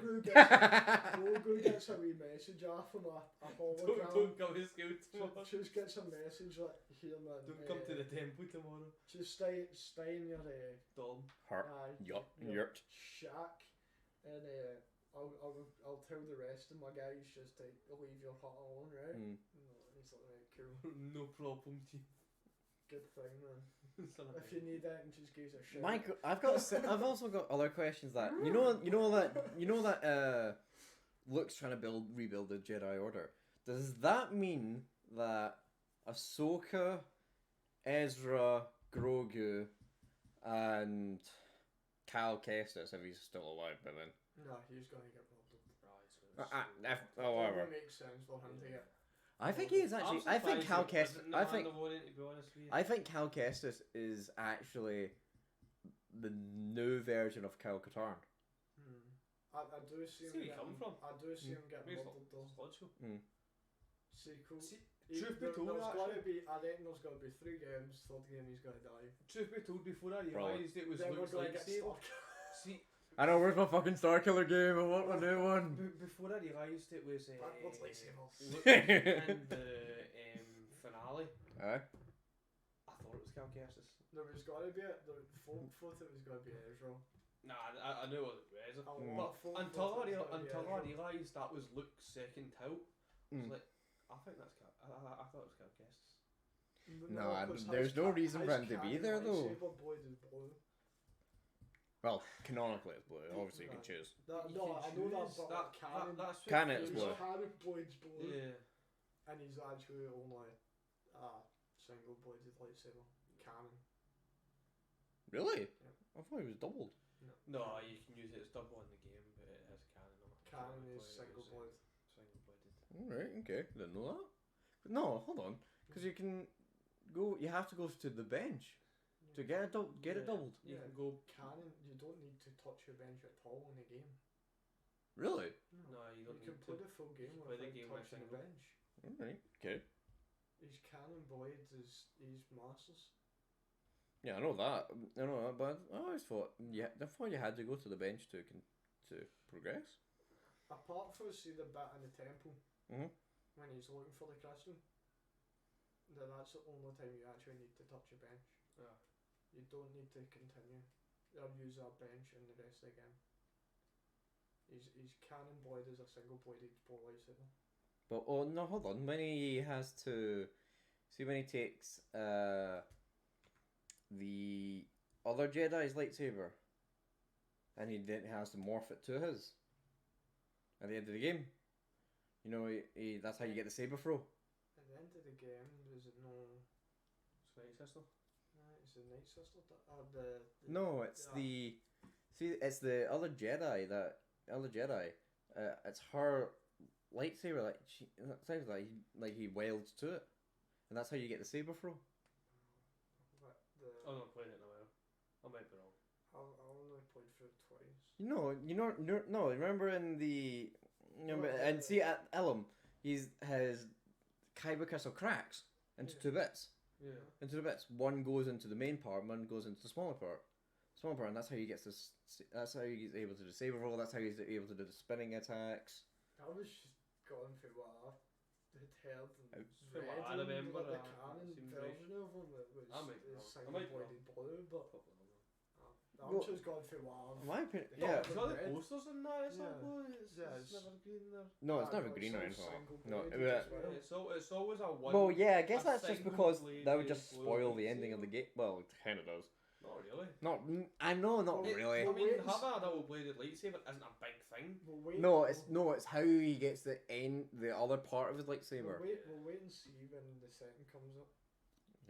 Grogu gets a wee message off him a hologram. Don't come to school tomorrow. Just gets a message like, here man. Don't come to the temple tomorrow. Just stay in your Dom. Her. your Yurt. shack, and I'll tell the rest of my guys just to leave your hut alone, right? Mm. No, he's like, right, cool, No problem, G. good thing, man. Son of If you need that, and just gives a shit. Michael, I've also got other questions that you know that Luke's trying to rebuild the Jedi Order. Does that mean that Ahsoka, Ezra, Grogu, and Cal Kestis, if he's still alive by then? No, he's gonna get robbed. However, It makes sense for him to get. I think he is actually. I think Cal Kestis. I think. To be honest with you. I think Cal Kestis is actually the new version of Cal Katarn. I do see him where you getting. come from. I do see him getting Makes murdered though. logical. Sequel. Truth be told, there's got to actually, be. I reckon there's got to be 3 games. Third game, he's gonna die. truth be told, before I Probably. realised it was Then we're Luke's gonna get lightsaber. stuck. See, I know, where's my fucking Star Killer game? I want a new one. before I realised it was Backwards lightsabers. Luke in the finale, Aye. I thought it was Cal Kestis. There was got to be it. The folk thought it was gonna be Ezra. Nah, I knew what it was. A Mm. lot of folk Until thought I it was gonna be Ezra. realised that was Luke's second tilt, I was Mm. like, I think that's Cal. I thought it was Cal Kestis. No, 'cause there's his no ca- reason for his him to be canon there, though. lightsaber blade is blue. Well, canonically it's blue. Obviously you can Right. choose. No, You no, can I know that, choose. but That- canon. that's what Canon it is his blue. canon blade's blue, Yeah. and he's actually only single bladed lightsaber. Canon. Really? Yeah. I thought it was doubled. No, you can use it as double in the game, but it has canon on it. Canon Canonically, is it single was, blade. Single bladed. Alright, okay. Didn't know that. No, hold on, because you can go. You have to go to the bench to get it doubled. You Yeah. can go. Canon, you don't need to touch your bench at all in the game. Really? No, you don't You need can play to. the full game You play without the game with a touching the single. bench. Alright. Okay. He's Cannon Boyd, is he's Masters. Yeah, I know that. But I always thought you had to go to the bench to progress. Apart from see the bit in the temple Mhm. when he's looking for the crystal, that's the only time you actually need to touch your bench. Yeah. You don't need to continue or use our bench in the rest of the game. He's Cannon Boyd as a single bladed bow lightsaber. But oh no, hold on. When he has to see when he takes the other Jedi's lightsaber, and he then has to morph it to his at the end of the game. You know, that's how you get the saber throw. At the end of the game, there's no. It's Night Sister. It's the Night Sister. No, it's it's the other Jedi it's her lightsaber. Like it sounds like he welds to it, and that's how you get the saber throw. I'm not playing it now. I might be wrong. I only played through it twice. No. Remember and see at Elam, his kyber crystal cracks into two bits. Yeah. Into the bits. One goes into the main part, one goes into the smaller part. And that's how he gets this. That's how he's able to do the saber roll. That's how he's able to do the spinning attacks. I was just going through what I had heard and From read. what I remember, the it canon seems right. version of him that was I might be wrong. I single might be wrong. bladed blue, but Probably wrong. I'm just going through what I've. My opinion, Yeah. yeah. It's not the Red. posters in that. It's Yeah. not blue. It's Yeah, never green there. No, it's never It's green or all anything. single No, bladed yeah. as well. Yeah, it's always a one. Well, yeah, I guess a that's just single because that would bladed just blue spoil the ending of the lightsaber. game. Well, it kind of does. Not really. I know, not Well, really. I well, mean, wait and having a double bladed lightsaber isn't a big thing. We'll wait. No, it's how he gets the other part of his lightsaber. We'll wait and see when the second comes up.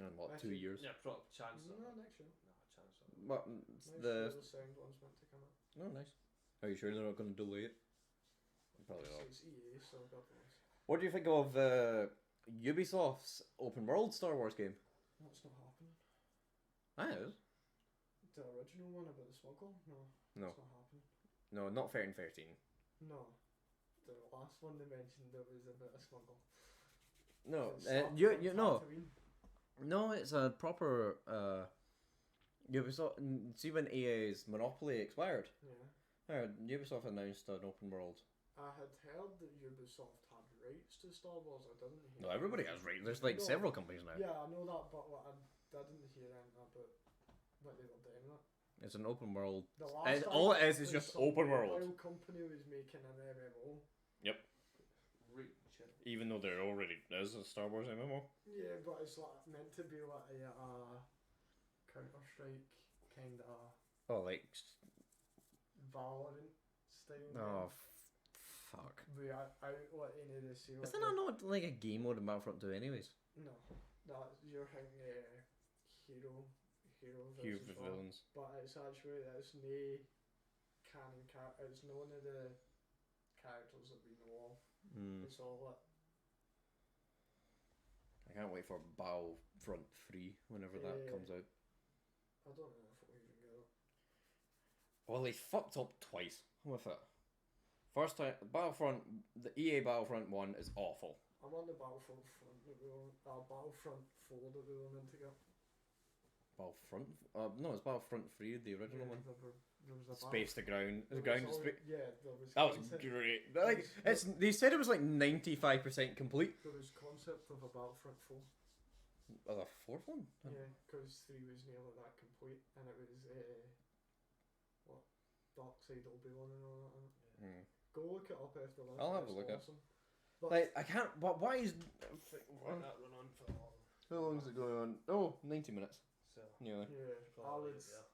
In what, Next 2 year. years? Yeah, probably chance. No, next year. No, chance. But Next year the the second one's meant to come up. oh, nice. Are you sure they're not going to delay it? Probably not. It's EA, so God knows. What do you think of Ubisoft's open world Star Wars game? What's not happening? I is. The original one about the smuggle? No. No. It's not happening. No, not 13. No. The last one they mentioned that was about a smuggle. No, It's up on no, Tatooine. no. It's a proper Ubisoft. See when EA's Monopoly expired, Yeah. Ubisoft announced an open world. I had heard that Ubisoft had rights to Star Wars. I didn't hear. No, everybody has right. There's like No. several companies now. Yeah, I know that, but what I didn't hear anything about what they were doing. It's an open world. The last time All it is was just some open world. mobile company was making an MMO. Right, shit. Even though there already is a Star Wars MMO. Yeah, but it's like meant to be like a Counter Strike kind of Oh, like Valorant style. oh, fuck. We are outlet any of the sale. Isn't that not like a game mode in Battlefront 2 anyways? No, that's you're thinking hero Hugh versus for villains. But it's actually it's no canon it's none of the characters that we know of. Mm. It's all like I can't wait for Battlefront 3 whenever that comes out. I don't know if we'll even get it. Well, they fucked up twice with it. First time, the EA Battlefront 1 is awful. I want the Battlefront Battlefront 4 that we were meant to get. Battlefront? No, it's Battlefront 3, the original one. There was a Space to ground. there Ground to was space. Yeah, there was. That was concept- great. Like, they said it was like 95% complete. There was concept of a Battlefront 4. Oh, the fourth one? Yeah, because 3 was nearly that complete, and it was what Darkseid Obi-Wan and all that. Mm. Go look it up after this. I'll have a it's look at it. awesome. But Like, I can't. But why is. Let that run on for long. How long is it going on? Oh, 90 minutes. So, Nearly. yeah, I probably, would, yeah.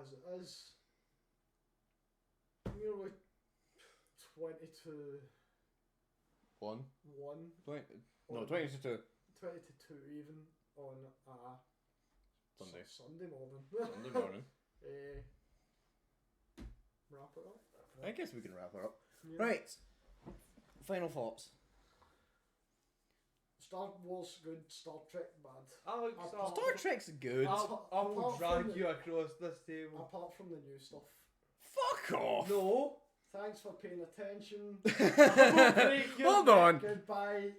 as it is, nearly 22 1. 1. 20. No, on- 22. 20 to 2 even on a Sunday. Sunday morning. Sunday morning. Wrap it up. I guess we can wrap it up. Yeah. Right. Final thoughts. Star Wars good, Star Trek bad. Alex, Star Trek's good. I will Apart drag from you across this table. Apart from the new stuff. Fuck off. No. Thanks for paying attention. Hold on. Goodbye.